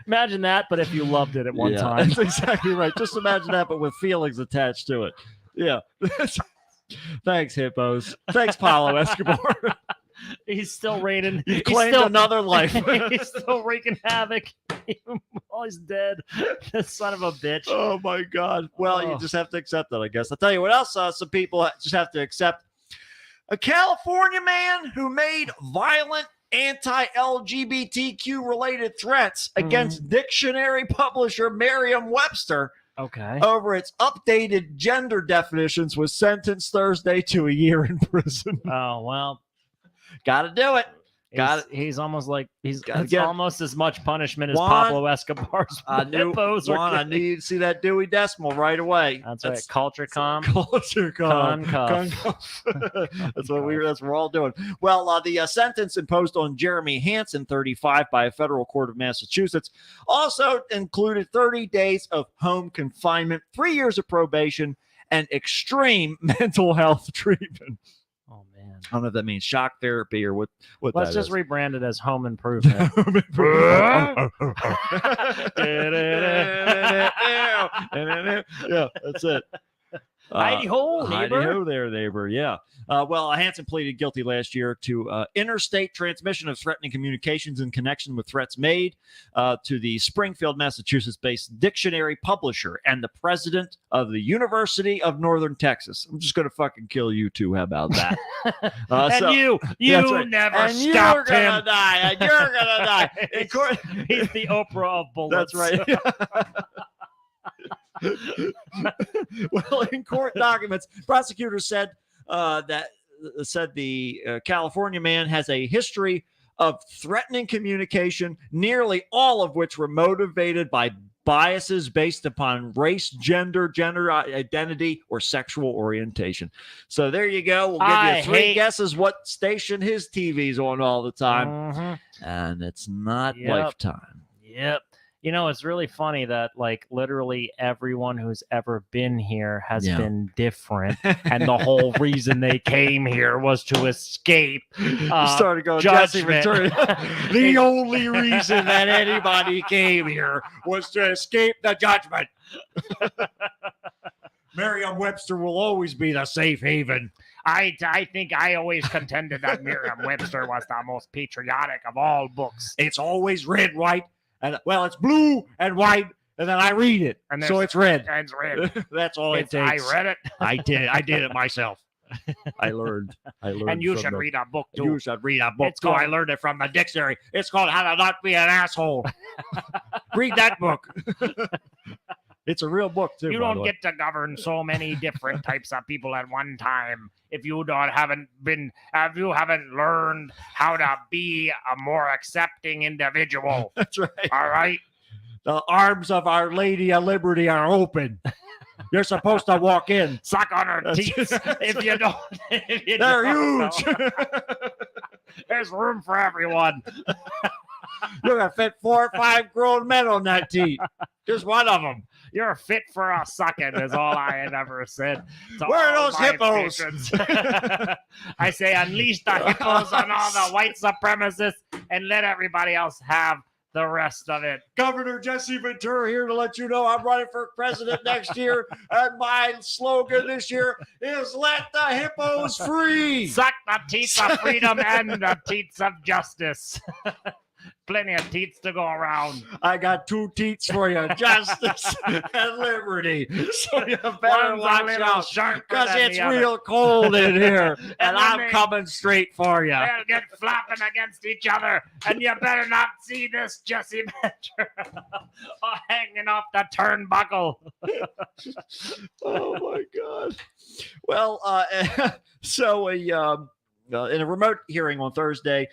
Imagine that, but if you loved it at one Yeah, time. That's exactly right. Just imagine that, but with feelings attached to it. Yeah. Thanks, hippos. Thanks, Paulo Escobar. He's still reigning. You He's claimed still, another life. he's still wreaking havoc. Oh, he's dead. The son of a bitch. Oh my God. Well, you Oh. just have to accept that, I guess. I'll tell you what else some people just have to accept. A California man who made violent anti-LGBTQ related threats against dictionary publisher Merriam-Webster Okay. over its updated gender definitions was sentenced Thursday to a year in prison. Oh, well. Got to do it. Got He's almost like he's Gotta it's get- almost as much punishment as Juan, Pablo Escobar's I knew, hippos are Juan, I getting. knew you'd see that Dewey Decimal right away. That's right. Culture com. Culture con. Concuff. That's what we're all doing. Well, the sentence imposed on Jeremy Hansen, 35, by a federal court of Massachusetts also included 30 days of home confinement, 3 years of probation, and extreme mental health treatment. Oh man. I don't know if that means shock therapy or what Let's that just is. rebrand it as home improvement. Yeah, that's it. Heidi ho, neighbor. Heidi ho there, neighbor. Yeah. Well, Hansen pleaded guilty last year to interstate transmission of threatening communications in connection with threats made to the Springfield, Massachusetts-based dictionary publisher and the president of the University of Northern Texas. I'm just going to fucking kill you two. How about that? And so- you That's right. never and you're stopped gonna him. die. And you're gonna die. In court- He's the Oprah of bullets. That's right. Well, in court documents, prosecutors said that the California man has a history of threatening communication, nearly all of which were motivated by biases based upon race, gender identity, or sexual orientation. So there you go. We'll give I you three hate- guesses what station his TV's on all the time, Mhm. and it's not Yep. Lifetime. Yep. You know, it's really funny that like literally everyone who's ever been here has Yeah. been different. And the whole reason they came here was to escape Started going Jesse judgment. Ventura. The only reason that anybody came here was to escape the judgment. Merriam-Webster will always be the safe haven. I think I always contended that Merriam-Webster was the most patriotic of all books. It's always red, white, and well, it's blue and white, and then I read it, And so there's- it's red. It's red. That's all it I takes. read it. I did it myself. I learned. And you should read a book too. You should read a book. It's too. I called- learned it from the dictionary. It's called How to Not Be an Asshole. Read that book. It's a real book too. You by the don't way. get to govern so many different types of people at one time if you haven't learned how to be a more accepting individual. That's right. All right. The arms of Our Lady of Liberty are open. You're supposed to walk in. Suck on her That's- teeth that's if you don't. If you They're don't know. huge. There's room for everyone. You're gonna fit 4 or 5 grown men on that teat. Just one of them. You're fit for a sucking, is all I have ever said. to Where are all those my hippos? patrons. I say, unleash the hippos on all the white supremacists and let everybody else have the rest of it. Governor Jesse Ventura here to let you know I'm running for president next year, and my slogan this year is "Let the hippos free." Suck the teats of freedom and the teats of justice. Plenty of teats to go around. I got 2 teats for you: justice and liberty. So you better One's a watch little out, sharper because than it's the other. real cold in here, and then I'm they- coming straight for you. They'll get flapping against each other, and you better not see this Jesse Ventura hanging off the turnbuckle. Oh my God. Well, so in a remote hearing on Thursday,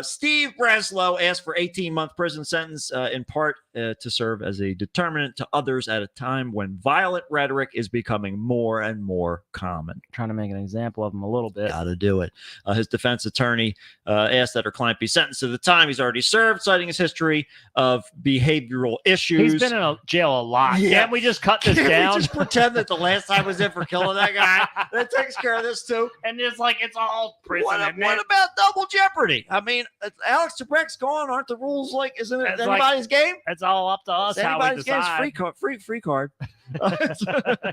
Steve Breslow asked for 18-month prison sentence in part to serve as a determinant to others at a time when violent rhetoric is becoming more and more common. Trying to make an example of him a little bit. Got to do it. His defense attorney asked that her client be sentenced to the time he's already served, citing his history of behavioral issues. He's been in jail a lot. Yeah. Can't we just cut this Can't down? we just pretend that the last time was in for killing that guy? That takes care of this too. And it's like it's all prison. What isn't about it? double jeopardy? I mean, Alex Trebek's gone. Aren't the rules like? Isn't it It's like- anybody's game? It's all up to us It's how we anybody's game. It's decide. free card.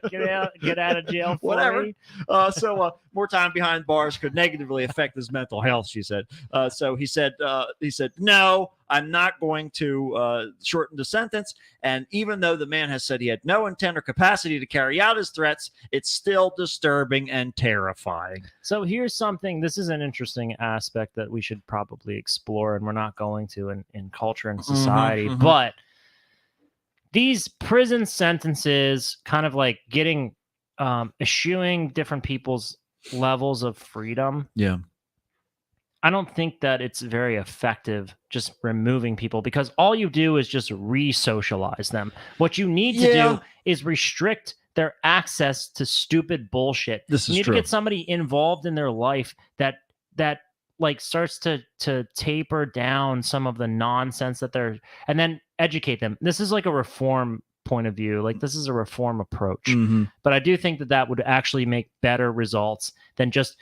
Get out of jail. Whatever. free. So more time behind bars could negatively affect his mental health, she said. So he said, no, I'm not going to shorten the sentence. And even though the man has said he had no intent or capacity to carry out his threats, it's still disturbing and terrifying. So here's something. This is an interesting aspect that we should probably explore, and we're not going to in culture and society. mhm. But these prison sentences, kind of like getting eschewing different people's levels of freedom. Yeah. I don't think that it's very effective just removing people, because all you do is just re-socialize them. What you need to Yeah. do is restrict their access to stupid bullshit. This You is need true. to get somebody involved in their life that like starts to taper down some of the nonsense that they're, and then educate them. This is like a reform point of view. Like, this is a reform approach. Mhm. But I do think that would actually make better results than just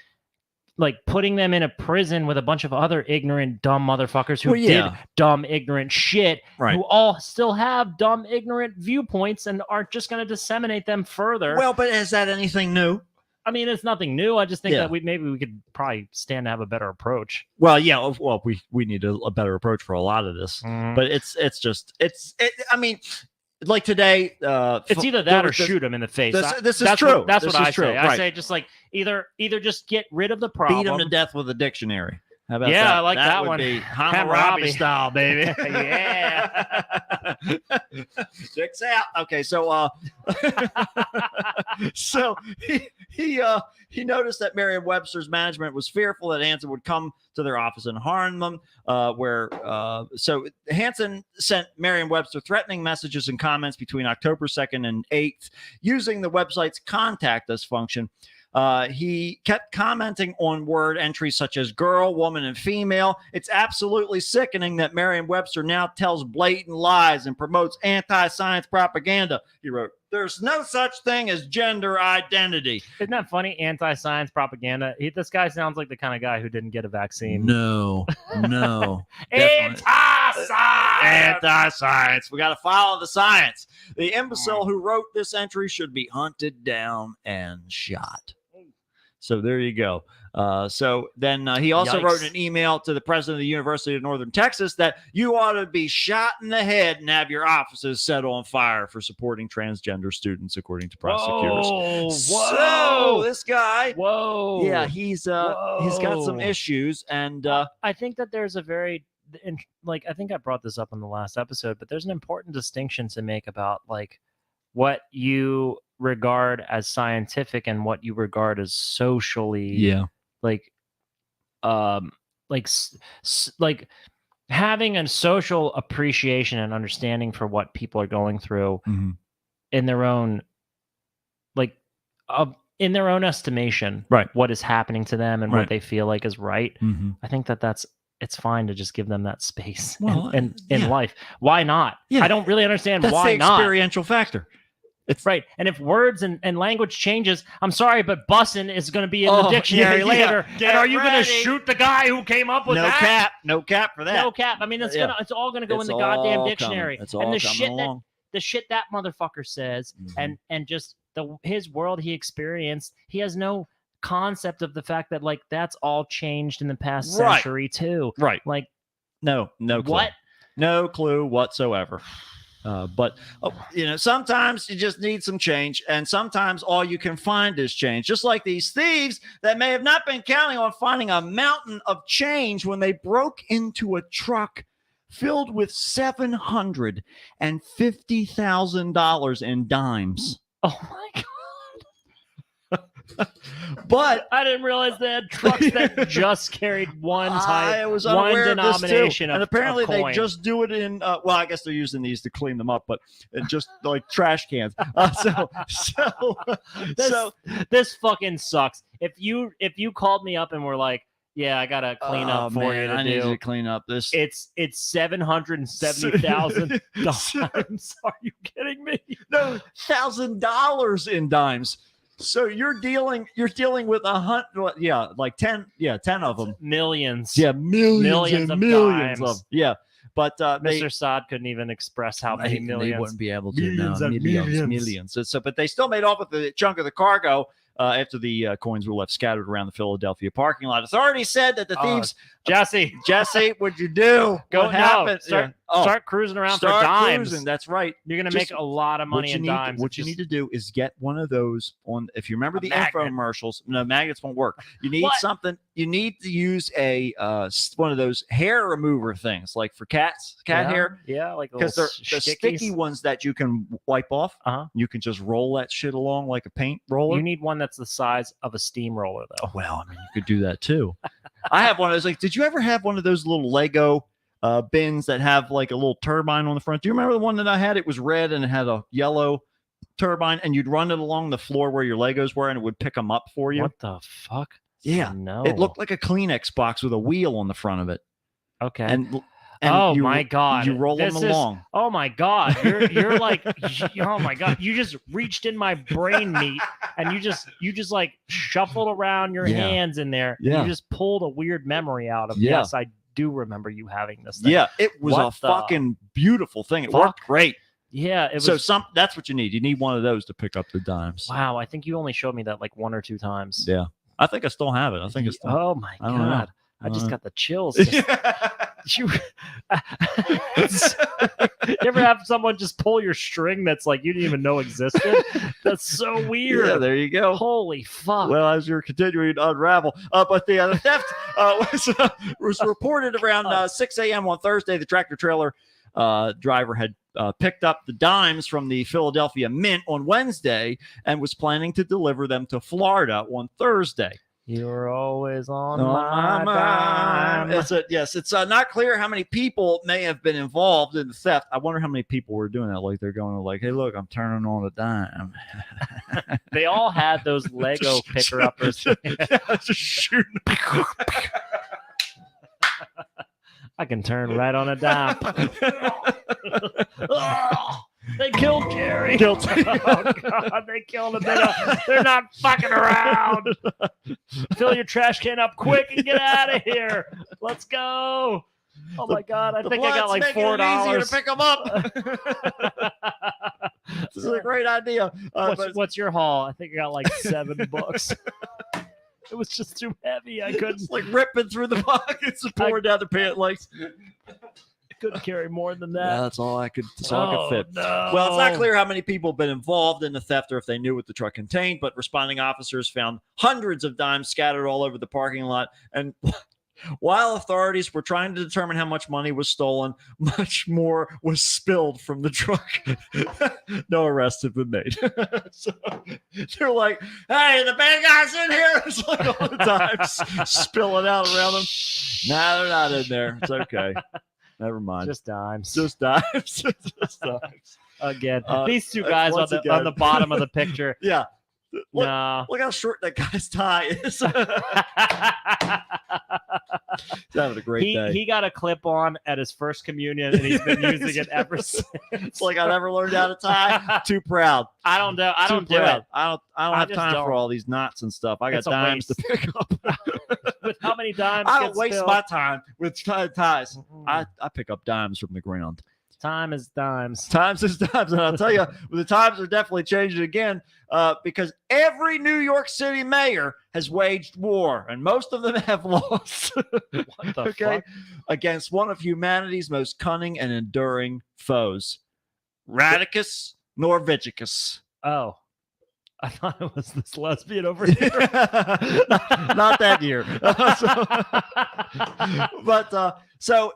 like putting them in a prison with a bunch of other ignorant, dumb motherfuckers who Well, yeah. did dumb, ignorant shit, Right. who all still have dumb, ignorant viewpoints and aren't just going to disseminate them further. Well, but is that anything new? I mean, it's nothing new. I just think Yeah. that maybe we could probably stand to have a better approach. Well, yeah. Well, we need a better approach for a lot of this. But it's I mean, like today, It's either that or shoot him in the face. This is That's true. What, that's This what is I true. say. I Right. say just like either just get rid of the problem. Beat him to death with a dictionary. How about Yeah, that? I like that would one. Be Hammurabi. Hammurabi style, baby. Yeah. Checks out. Okay, so so he noticed that Merriam-Webster's management was fearful that Hansen would come to their office and harm them. So Hansen sent Merriam-Webster threatening messages and comments between October 2nd and 8th using the website's contact us function. He kept commenting on word entries such as girl, woman, and female. It's absolutely sickening that Merriam-Webster now tells blatant lies and promotes anti-science propaganda. He wrote, "There's no such thing as gender identity." Isn't that funny? Anti-science propaganda. This guy sounds like the kind of guy who didn't get a vaccine. No. Definitely. Anti-science. Anti-science. We got to follow the science. The imbecile who wrote this entry should be hunted down and shot. So there you go. So then he also Yikes. wrote an email to the president of the University of Northern Texas that you ought to be shot in the head and have your offices set on fire for supporting transgender students, according to prosecutors. Whoa. So this guy, Whoa. yeah, he's got some Whoa. issues, and I think that there's a very I think I brought this up in the last episode, but there's an important distinction to make about like what you regard as scientific and what you regard as socially like having a social appreciation and understanding for what people are going through Mhm. in their own like in their own estimation, Right. what is happening to them and Right. what they feel like is right. Mm-hmm. I think it's fine to just give them that space Well, in yeah. life. Why not? Yeah. I don't really understand That's why the not. experiential factor. It's right. And if words and language changes, I'm sorry, but bussin' is going to be in Oh, the dictionary yeah, later. get And are you going to ready. shoot the guy who came up with No that? cap for that. No cap. I mean, it's Yeah. it's all going to go It's in the goddamn all dictionary. coming. It's all And the coming shit along. that motherfucker says, Mhm. and just his world he experienced, he has no concept of the fact that like that's all changed in the past Right. century too. Right. Like No clue. what? No clue whatsoever. But sometimes you just need some change, and sometimes all you can find is change. Just like these thieves that may have not been counting on finding a mountain of change when they broke into a truck filled with $750,000 in dimes. Oh my god. But I didn't realize they had trucks that just carried one type, I was one unaware of this too. denomination And of apparently of they coin. just do it in. Well, I guess they're using these to clean them up, but just like trash cans. This fucking sucks. If you called me up and were like, yeah, I gotta clean up for you to I need do. to clean up this. It's $770,000. Are you kidding me? No, $1,000 in dimes. So you're dealing with 100, like 10 of them. Millions. Yeah, millions of millions dimes. of yeah. But Mr. Saad couldn't even express how many they millions. wouldn't be able to. Millions No, and millions. millions. So, but they still made off with the chunk of the cargo after the coins were left scattered around the Philadelphia parking lot. Authorities said that the thieves. Jesse, What'd you do? Go What happened? Start cruising around for Start dimes. cruising. That's right. You're gonna Just make a lot of money in dimes. What you need to do is get one of those on. If you remember the magnet. infomercials, no, magnets won't work. You need What? something. You need to use a one of those hair remover things, like for cat hair, Yeah, like because they're little the sticky ones that you can wipe off. Uh-huh. You can just roll that shit along like a paint roller. You need one that's the size of a steamroller, though. Well, I mean, you could do that too. I have one of those. Like, did you ever have one of those little Lego bins that have like a little turbine on the front? Do you remember the one that I had? It was red and it had a yellow turbine, and you'd run it along the floor where your Legos were, and it would pick them up for you. What the fuck? Yeah, No. it looked like a Kleenex box with a wheel on the front of it. Okay. And oh you, my god! you roll them This is- along. Oh my god! You're like, oh my god! You just reached in my brain meat and you just like shuffled around your Yeah. hands in there. Yeah. You just pulled a weird memory out of. Yeah. Yes, I do remember you having this thing. Yeah, it was What a the fucking beautiful thing. It fuck? worked great. Yeah. It was. So that's what you need. You need one of those to pick up the dimes. Wow. I think you only showed me that like 1 or 2 times. Yeah, I think I still have it. I think it's still. Oh my I don't know. god! I just got the chills. You, you ever have someone just pull your string that's like you didn't even know existed? That's so weird. Yeah, there you go. Holy fuck. Well, as you're continuing to unravel, but the theft was reported around 6 a.m. on Thursday. The tractor trailer driver had picked up the dimes from the Philadelphia Mint on Wednesday and was planning to deliver them to Florida on Thursday. You're always on My my dime. It's not clear how many people may have been involved in the theft. I wonder how many people were doing that. Like they're going like, "Hey, look, I'm turning on a dime." They all had those Lego picker uppers. Just shooting. I can turn right on a dime. Oh, they killed Jerry. Guilty. Oh god, they killed him. They're not fucking around. Fill your trash can up quick and get out of here. Let's go. Oh my god, I think I got like $4 to pick them up. This is a great idea. What's your haul? I think I got like $7. It was just too heavy. I couldn't. It's like ripping through the pockets and pouring down the pant legs. Couldn't carry more than that. Yeah, that's all I could. That's all I could fit. No. Well, it's not clear how many people have been involved in the theft or if they knew what the truck contained, but responding officers found hundreds of dimes scattered all over the parking lot. And while authorities were trying to determine how much money was stolen, much more was spilled from the truck. No arrests have been made. So they're like, "Hey, the bad guys in here!" It's like all the dimes spilling out around them. Nah, they're not in there. It's okay. Never mind. Just dimes. Just dimes. Just dimes. Again. Uh, These two guys once on again. the bottom of the picture. Yeah. Look, No. look how short that guy's tie is. He's having a great day. He got a clip on at his first communion, and he's been using it ever since. It's like I never learned how to tie. Too proud. I don't know. I don't do it. I don't I have just time don't. for all these knots and stuff. I got It's a dimes to waste. pick up. With how many times I don't gets waste spilled? my time with ties. Mm-mm. I pick up dimes from the ground. Time is dimes. Times is times, and I'll tell you, the times are definitely changing again because every New York City mayor has waged war, and most of them have lost. What the fuck? Against one of humanity's most cunning and enduring foes, Radicus Norvegicus. Oh, I thought it was this lesbian over here. Not that year. So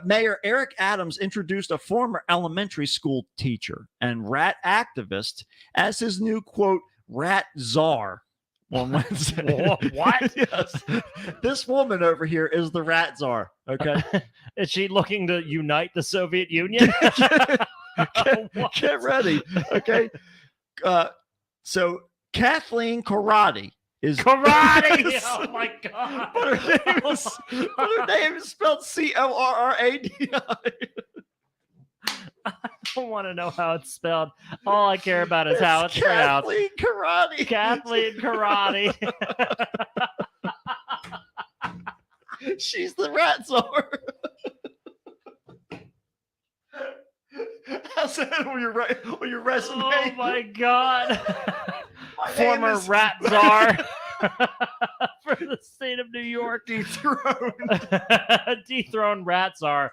Mayor Eric Adams introduced a former elementary school teacher and rat activist as his new, quote, rat czar on Wednesday. What? Yes. This woman over here is the rat czar. Okay. Is she looking to unite the Soviet Union? Get ready. Okay. So Kathleen Karate is Karate. Oh my god. But her name is spelled Corradi. I don't want to know how it's spelled. All I care about is how it's pronounced. Kathleen Karate. Kathleen Karate. She's the rat czar. How's that on your resume? Oh my god. My Former name is- rat czar for the state of New York. Dethroned. Dethroned rat czar.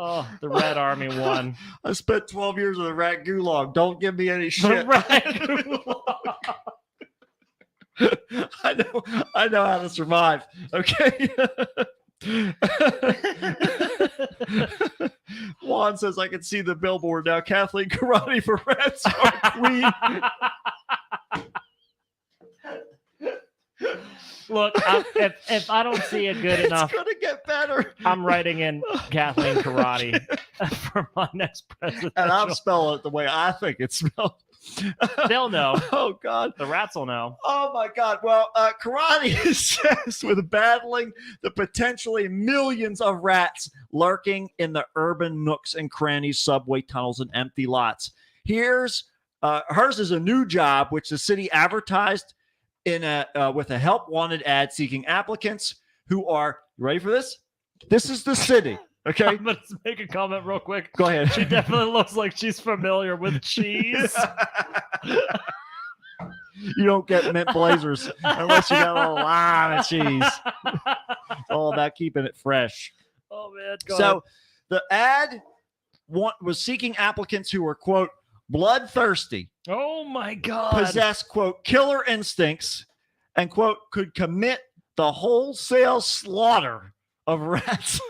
Oh, the Red Army won. I spent 12 years in the rat gulag. Don't give me any The shit. Rat I know how to survive. Okay. Juan says I can see the billboard now. Kathleen Karate for rats are queen. Look, if I don't see it good enough, It's gonna get better. I'm writing in Kathleen Karate for my next presidential. And I'm spelling it the way I think it's spelled. They'll know. Oh God. The rats will know. Oh my God. Well, karate is obsessed with battling the potentially millions of rats lurking in the urban nooks and crannies, subway tunnels, and empty lots. Hers is a new job, which the city advertised in with a help wanted ad seeking applicants who are, you ready for this? This is the city. Okay. I'm gonna make a comment real quick. Go ahead. She definitely looks like she's familiar with cheese. You don't get mint blazers unless you got a lot of cheese. It's all about keeping it fresh. Oh man. Go So ahead. the ad was seeking applicants who were, quote, bloodthirsty, Oh my god. possess, quote, killer instincts, and, quote, could commit the wholesale slaughter of rats.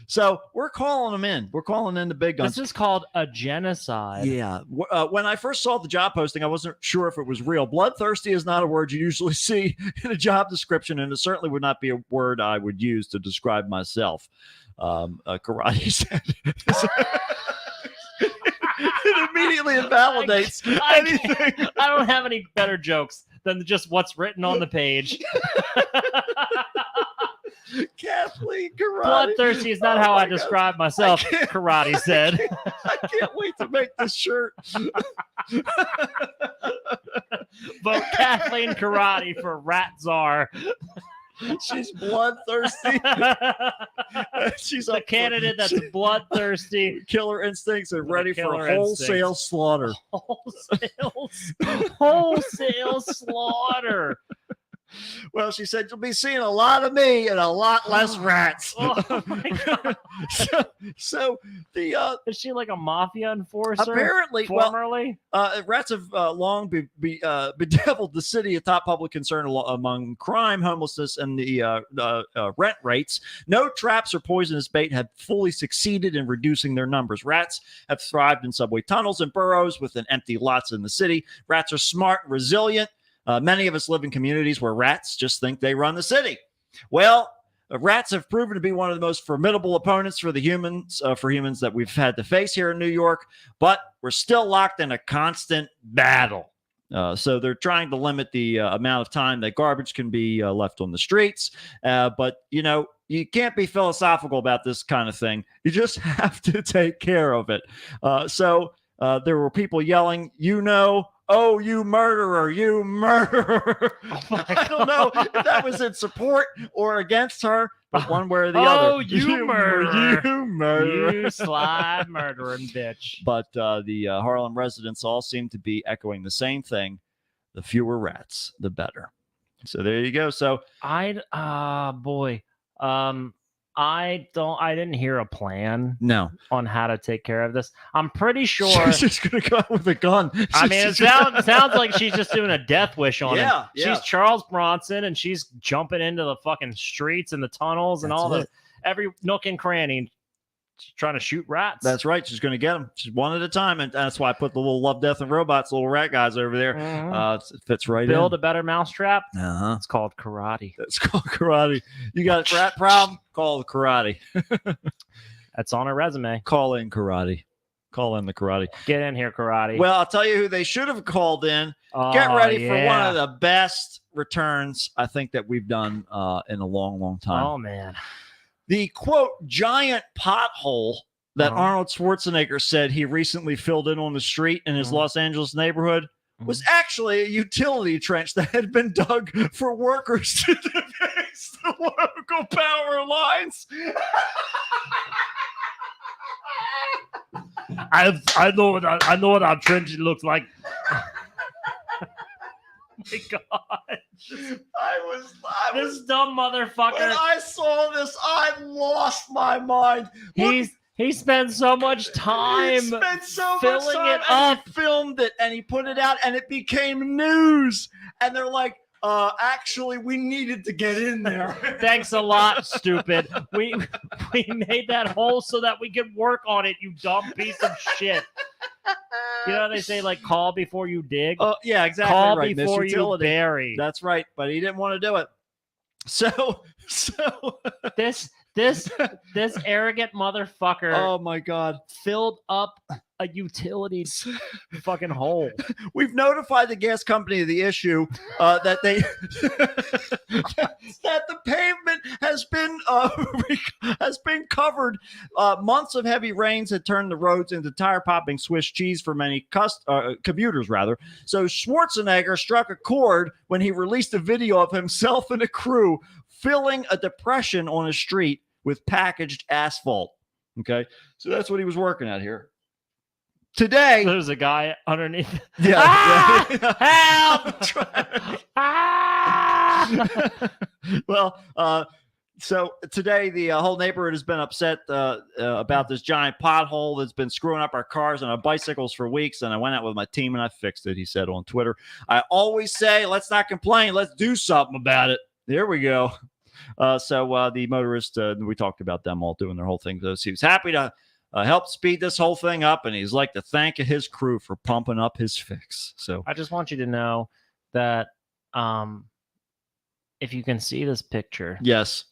So we're calling them in. We're calling in the big guns. This is called a genocide. Yeah. When I first saw the job posting, I wasn't sure if it was real. Bloodthirsty is not a word you usually see in a job description, and it certainly would not be a word I would use to describe myself. Karate said. It immediately invalidates anything. I don't have any better jokes than just what's written on the page. Kathleen Karate. Bloodthirsty is not Oh how my I God. describe myself, I can't- Karate said. I can't wait to make this shirt. Vote Kathleen Karate for Rat Czar. She's bloodthirsty. She's The up for candidate that's bloodthirsty. killer instincts and With ready for killer wholesale instincts. slaughter. Wholesale slaughter. Well, she said you'll be seeing a lot of me and a lot less rats. Oh my god. so the Is she like a mafia enforcer? apparently, well, Formerly? rats have long bedeviled the city, a top public concern among crime, homelessness, and the rent rates. No traps or poisonous bait have fully succeeded in reducing their numbers. Rats have thrived in subway tunnels and burrows within empty lots in the city. Rats are smart and resilient. Many of us live in communities where rats just think they run the city. Well, Rats have proven to be one of the most formidable opponents for humans that we've had to face here in New York, but we're still locked in a constant battle. So they're trying to limit the amount of time that garbage can be left on the streets. But, you can't be philosophical about this kind of thing. You just have to take care of it. So there were people yelling, "Oh, you murderer, you murderer." I don't know if that was in support or against her, but one way or the other. Oh, you murderer. You murderer. You sly murdering bitch. But the Harlem residents all seem to be echoing the same thing. The fewer rats, the better. So there you go. So I didn't hear a plan no, on how to take care of this. I'm pretty sure she's just gonna go out with a gun. I mean, it sounds like she's just doing a death wish on him. Yeah. She's Charles Bronson, and she's jumping into the fucking streets and the tunnels and every nook and cranny. She's trying to shoot rats. That's right. She's going to get them. She's one at a time, and that's why I put the little Love, Death, and Robots little rat guys over there. Mhm. It fits right Build in. a better mousetrap. Uh-huh. It's called karate. It's called karate. You got a rat problem? Call the karate. That's on her resume. Call in karate. Call in the karate. Get in here, karate. Well, I'll tell you who they should have called in. Oh, Get ready for one yeah. of the best returns I think that we've done in a long, long time. Oh man. The quote giant pothole that Uh-huh. Arnold Schwarzenegger said he recently filled in on the street in his Mhm. Los Angeles neighborhood was actually a utility trench that had been dug for workers to deface the local power lines. I know what our trench looks like. My God. This dumb When motherfucker. I saw this, I lost my mind. He spent so much time He spent so much filling time it and up. he filmed it and he put it out and it became news. And they're like, actually, we needed to get in there. Thanks a lot, stupid. We made that hole so that we could work on it, you dumb piece of shit. You know how they say, like, call before you dig? Yeah, exactly. Call right. before you Utility. bury. That's right. But he didn't want to do it. So This arrogant motherfucker oh my God. filled up a utility fucking hole. We've notified the gas company of the issue that they that the pavement has been covered. Months of heavy rains had turned the roads into tire popping Swiss cheese for many commuters, rather. So Schwarzenegger struck a chord when he released a video of himself and a crew filling a depression on a street with packaged asphalt. Okay, so that's what he was working at here. Today, There's a guy underneath. yeah, Help! well, so today the whole neighborhood has been upset about this giant pothole that's been screwing up our cars and our bicycles for weeks. And I went out with my team and I fixed it. He said on Twitter, "I always say, let's not complain. Let's do something about it." There we go. So the motorist, we talked about them all doing their whole thing. So he was happy to help speed this whole thing up. And he's like to thank his crew for pumping up his fix. So I just want you to know that if you can see this picture, yes.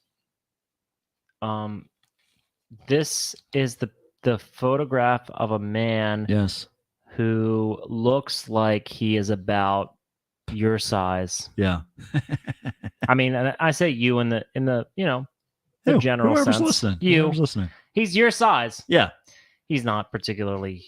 This is the photograph of a man Yes. who looks like he is about your size. Yeah. I mean, and I say you in the the general Whoever's sense. listening. You. Whoever's listening. He's your size. Yeah. He's not particularly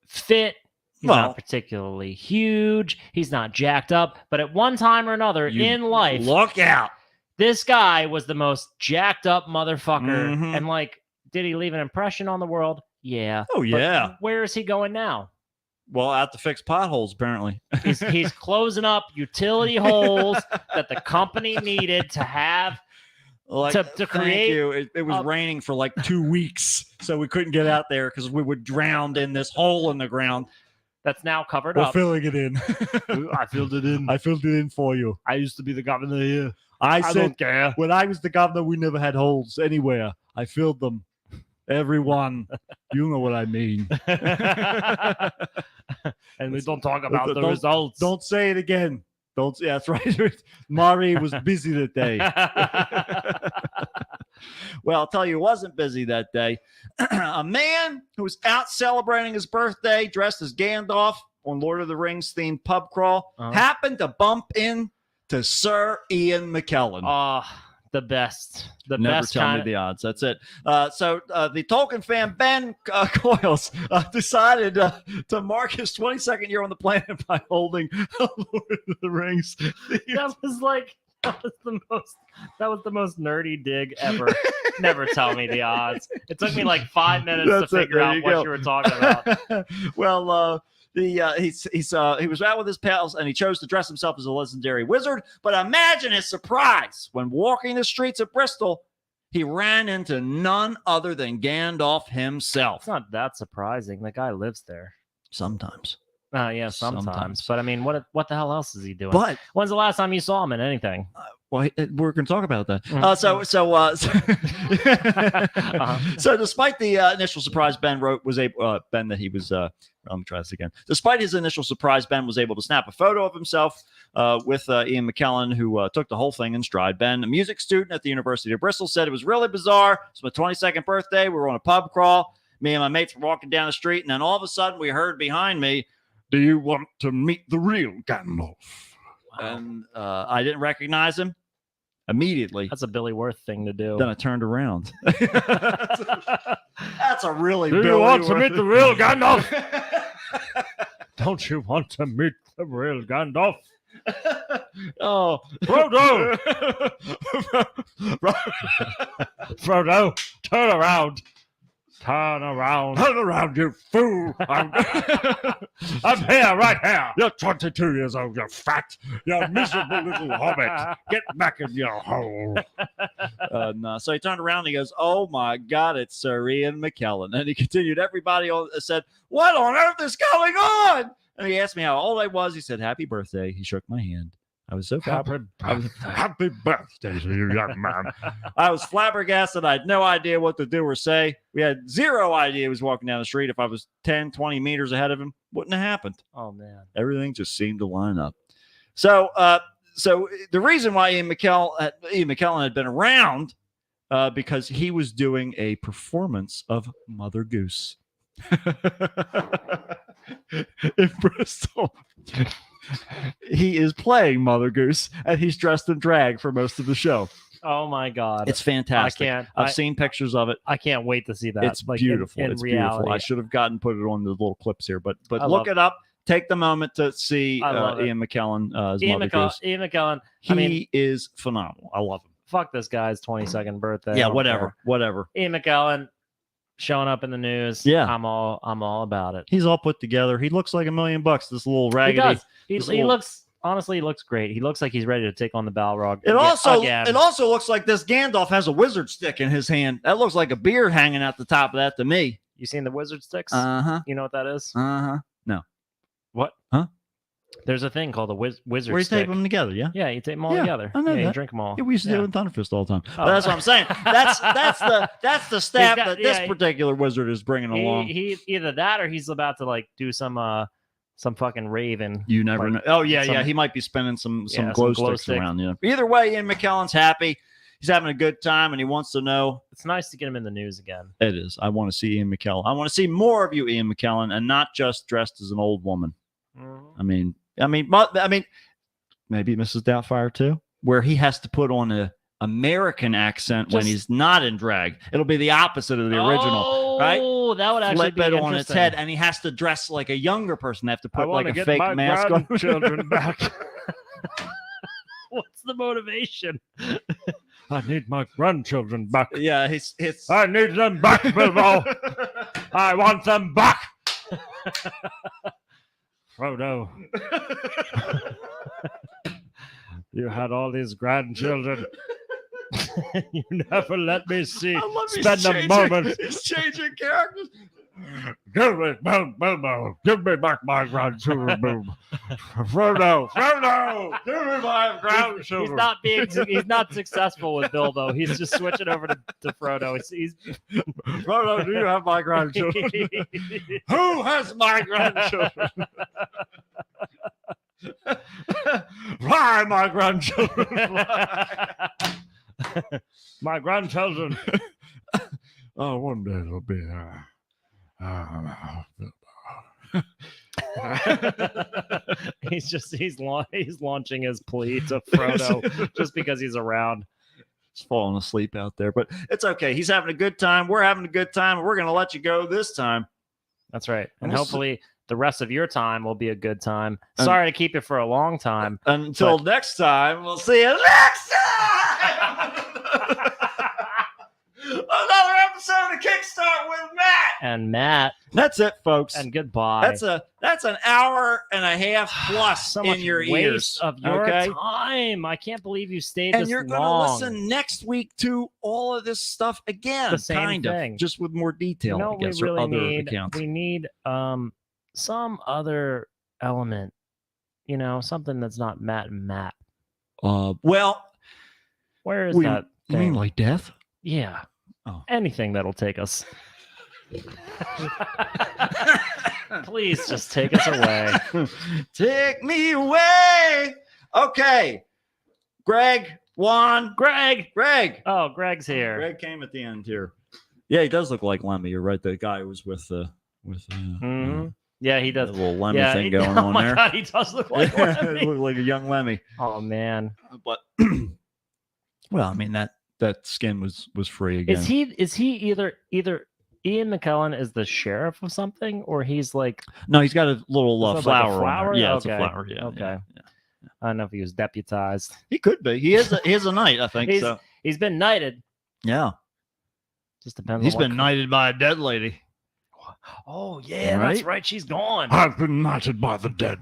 fit. He's Well- not particularly huge. He's not jacked up. But at one time or another You in life, Look out. this guy was the most jacked up motherfucker. Mhm. And like, did he leave an impression on the world? Yeah. Oh, But yeah. where is he going now? Well, out to fix potholes, apparently. He's closing up utility holes that the company needed to have. Like, to thank create you. It was a- raining for like 2 weeks, so we couldn't get out there because we were drowned in this hole in the ground. That's now covered up. filling it in. I filled it in. I filled it in for you. I used to be the governor here. I I said don't care. when I was the governor, we never had holes anywhere. I filled them. Everyone. You know what I mean. And we don't talk about the Don't- results. Don't say it again. Don't. Yeah, that's right. Mari was busy that day. Well, I'll tell you, who wasn't busy that day. A man who was out celebrating his birthday, dressed as Gandalf on Lord of the Rings themed pub crawl, happened to bump into Sir Ian McKellen. Oh, the best. The Never best tell me the odds. That's it. So the Tolkien fan Ben Coyles decided to mark his 22nd year on the planet by holding Lord of the Rings. That was the most nerdy dig ever. Never tell me the odds. It took me like 5 minutes to figure out what you were talking about. Well, he was out with his pals and he chose to dress himself as a legendary wizard. But imagine his surprise when walking the streets of Bristol, he ran into none other than Gandalf himself. It's not that surprising. The guy lives there. Sometimes. Yeah, sometimes. But I mean, what the hell else is he doing? But when's the last time you saw him in anything? well, we're going to talk about that. Uh-huh. So despite the initial surprise, Ben was able. Ben that he was. Let me try this again. Despite his initial surprise, Ben was able to snap a photo of himself with Ian McKellen, who took the whole thing in stride. Ben, a music student at the University of Bristol, said it was really bizarre. It's my 22nd birthday. We were on a pub crawl. Me and my mates were walking down the street, and then all of a sudden we heard behind me, "Do you want to meet the real Gandalf?" Wow. And I didn't recognize him immediately. That's a Billy Worth thing to do. Then I turned around. That's a really Do Billy you want to Worth. meet the real Gandalf? Don't you want to meet the real Gandalf? Oh, Frodo! Frodo, turn around. Turn around. Turn around, you fool. I'm here, right here. You're 22 years old, you're fat. You're a miserable little hobbit. Get back in your hole. No. So he turned around and he goes, "Oh my God, it's Sir Ian McKellen." And he continued, everybody said, "What on earth is going on?" And he asked me how old I was. He said, "Happy birthday." He shook my hand. I was so Happy birthday to you, young man. I was flabbergasted. I had no idea what to do or say. We had zero idea he was walking down the street. If I was 10, 20 meters ahead of him, wouldn't have happened. Oh, man. Everything just seemed to line up. So the reason why Ian McKellen had been around because he was doing a performance of Mother Goose in Bristol. He is playing Mother Goose, and he's dressed in drag for most of the show. Oh my God, it's fantastic! I've seen pictures of it. I can't wait to see that. It's beautiful. It's reality. Beautiful. I should have put it on the little clips here, but look it up. Take the moment to see Ian McKellen as Mother Goose. Ian McKellen. He is phenomenal. I love him. Fuck this guy's 22nd birthday. Yeah, whatever. Ian McKellen showing up in the news. Yeah, I'm all about it. He's all put together. He looks like $1 million. This little raggedy. He does. He looks honestly, he looks great. He looks like he's ready to take on the Balrog. It also looks like this Gandalf has a wizard stick in his hand. That looks like a beard hanging out the top of that to me. You seen the wizard sticks? Uh-huh. You know what that is? Uh-huh. No. What? Huh? There's a thing called a wizard Where you stick. tape them together, yeah? Yeah, you tape them all together. I know that. You drink them all. Yeah, we used to do it in Thunderfist all the time. Oh. But that's what I'm saying. That's the staff that this particular wizard is bringing along. He either that or he's about to like do some fucking raven. You never know. Oh yeah, he might be spinning some glow sticks around. Yeah. Either way, Ian McKellen's happy. He's having a good time, and he wants to know. It's nice to get him in the news again. It is. I want to see Ian McKellen. I want to see more of you, Ian McKellen, and not just dressed as an old woman. Mm-hmm. I mean, maybe Mrs. Doubtfire too, where he has to put on a American accent when he's not in drag. It'll be the opposite of the original, right? Oh, that would actually flip be it on its head, and he has to dress like a younger person. They have to put like a fake mask on. Children back. What's the motivation? I need my grandchildren back. Yeah, I need them back, Bilbo. I want them back. Frodo. You had all these grandchildren. You never let me spend a moment. He's changing characters. Give me, Bilbo. Give me back my grandchildren, Bilbo. Frodo, give me my grandchildren. He's not successful with Bilbo. He's just switching over to Frodo. He's Frodo, do you have my grandchildren? Who has my grandchildren? Why my grandchildren? My grandchildren Oh, one day it'll be. He's launching his plea to Frodo just because he's around. He's falling asleep out there, but it's okay. He's having a good time. We're having a good time. And we're going to let you go this time. That's right. And We'll hopefully the rest of your time will be a good time. Sorry to keep it for a long time. Until next time, we'll see you next time. Another episode of Kickstart with Matt and Matt. That's it, folks. And goodbye. That's an hour and a half plus so in much your waste ears of your okay? time. I can't believe you stayed And this you're long. to listen next week to all of this stuff again, The same kind thing. of, just with more detail. You know, I guess, we or really other need. accounts. We need some other element. You know, something that's not Matt and Matt. Well, Where is you that you mean thing? like death? Yeah. Oh. Anything that'll take us. Please just take us away. Take me away. Okay, Greg, Juan, Greg. Greg. Oh, Greg's here. Greg came at the end here. Yeah, he does look like Lemmy. You're right. The guy who was with Mhm. Yeah, he the does. little Lemmy Yeah, thing going oh on my there. God, he does look like Lemmy. Looked like a young Lemmy. Oh man. But well, I mean that skin was free again. Is he either Ian McKellen is the sheriff of something, or he's like No, he's got a little Is that like a flower. on flower? there. Yeah, it's a Okay. flower. Yeah. Okay. yeah. I don't know if he was deputized. He could be. He is a knight, I think. So He's been knighted. yeah, Just depends. he's on what been knighted by a dead lady. Oh yeah, that's Right? right. She's gone. I've been knighted by the dead.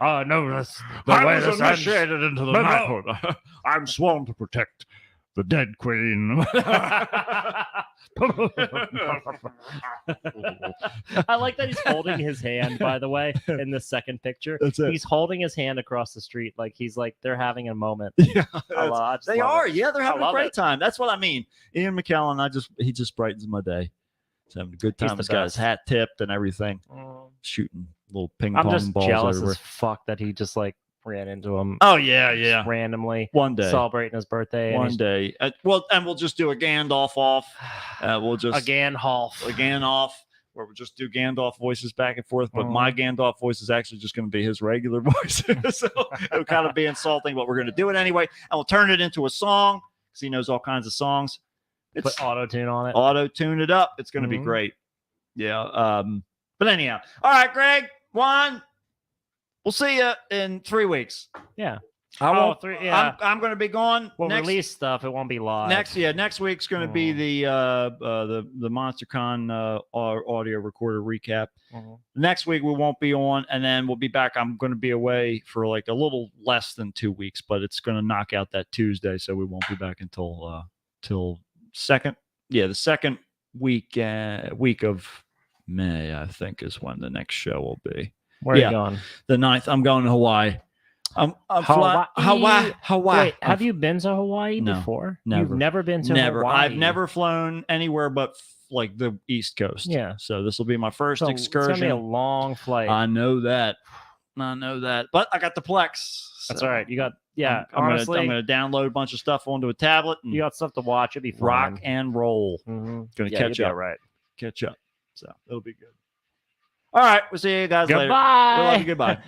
Oh no, that's I was initiated into the No, no. knighthood. I'm sworn to protect the dead queen. I like that he's holding his hand, by the way, in the second picture. That's it. He's holding his hand across the street like he's like they're having a moment. Yeah, I just they love are. it. Yeah, they're having a love great it. time. That's what I mean. Ian McKellen, he just brightens my day. He's having a good He's time. the He's got his best. hat tipped and everything, Mm. shooting little ping I'm pong just balls jealous everywhere. as fuck that he just like ran into him Oh yeah. randomly One day. celebrating his birthday. and One he's- day. Well, and we'll just do a Gandalf off. We'll just again, Half. a Gandalf, where we'll just do Gandalf voices back and forth. But my Gandalf voice is actually just going to be his regular voice. So it'll kind of be insulting, but we're going to do it anyway. And we'll turn it into a song because he knows all kinds of songs. It's Put auto tune on it. auto tune it up. It's going to be Mhm. great. Yeah. But anyhow, all right, Greg, Juan, we'll see you in 3 weeks. Yeah. I won't. 3. Yeah. I'm going to be gone. We'll next release stuff. It won't be live. next week's going to be the MonsterCon audio recorder recap. Mhm. Next week we won't be on, and then we'll be back. I'm going to be away for like a little less than 2 weeks, but it's going to knock out that Tuesday, so we won't be back until the second week of May, I think, is when the next show will be. Where are yeah. you going? The 9th. I'm going to Hawaii. I'm Hawaii? Hawaii. Wait, have you been to Hawaii No, before? never. You've never been to Never. Hawaii? I've never flown anywhere but like the East Coast. Yeah. So this will be my first So it's gonna be a excursion. long flight. I know that. But I got the Plex. That's so all right. You got I'm honestly, I'm honestly, gonna download a bunch of stuff onto a tablet and you got stuff to watch. It'd be fun. rock and roll. Mm-hmm. Gonna Yeah, catch you'll be up. all right. Catch up. So it'll be good. All right. We'll see you guys later. Goodbye. We love you. Goodbye.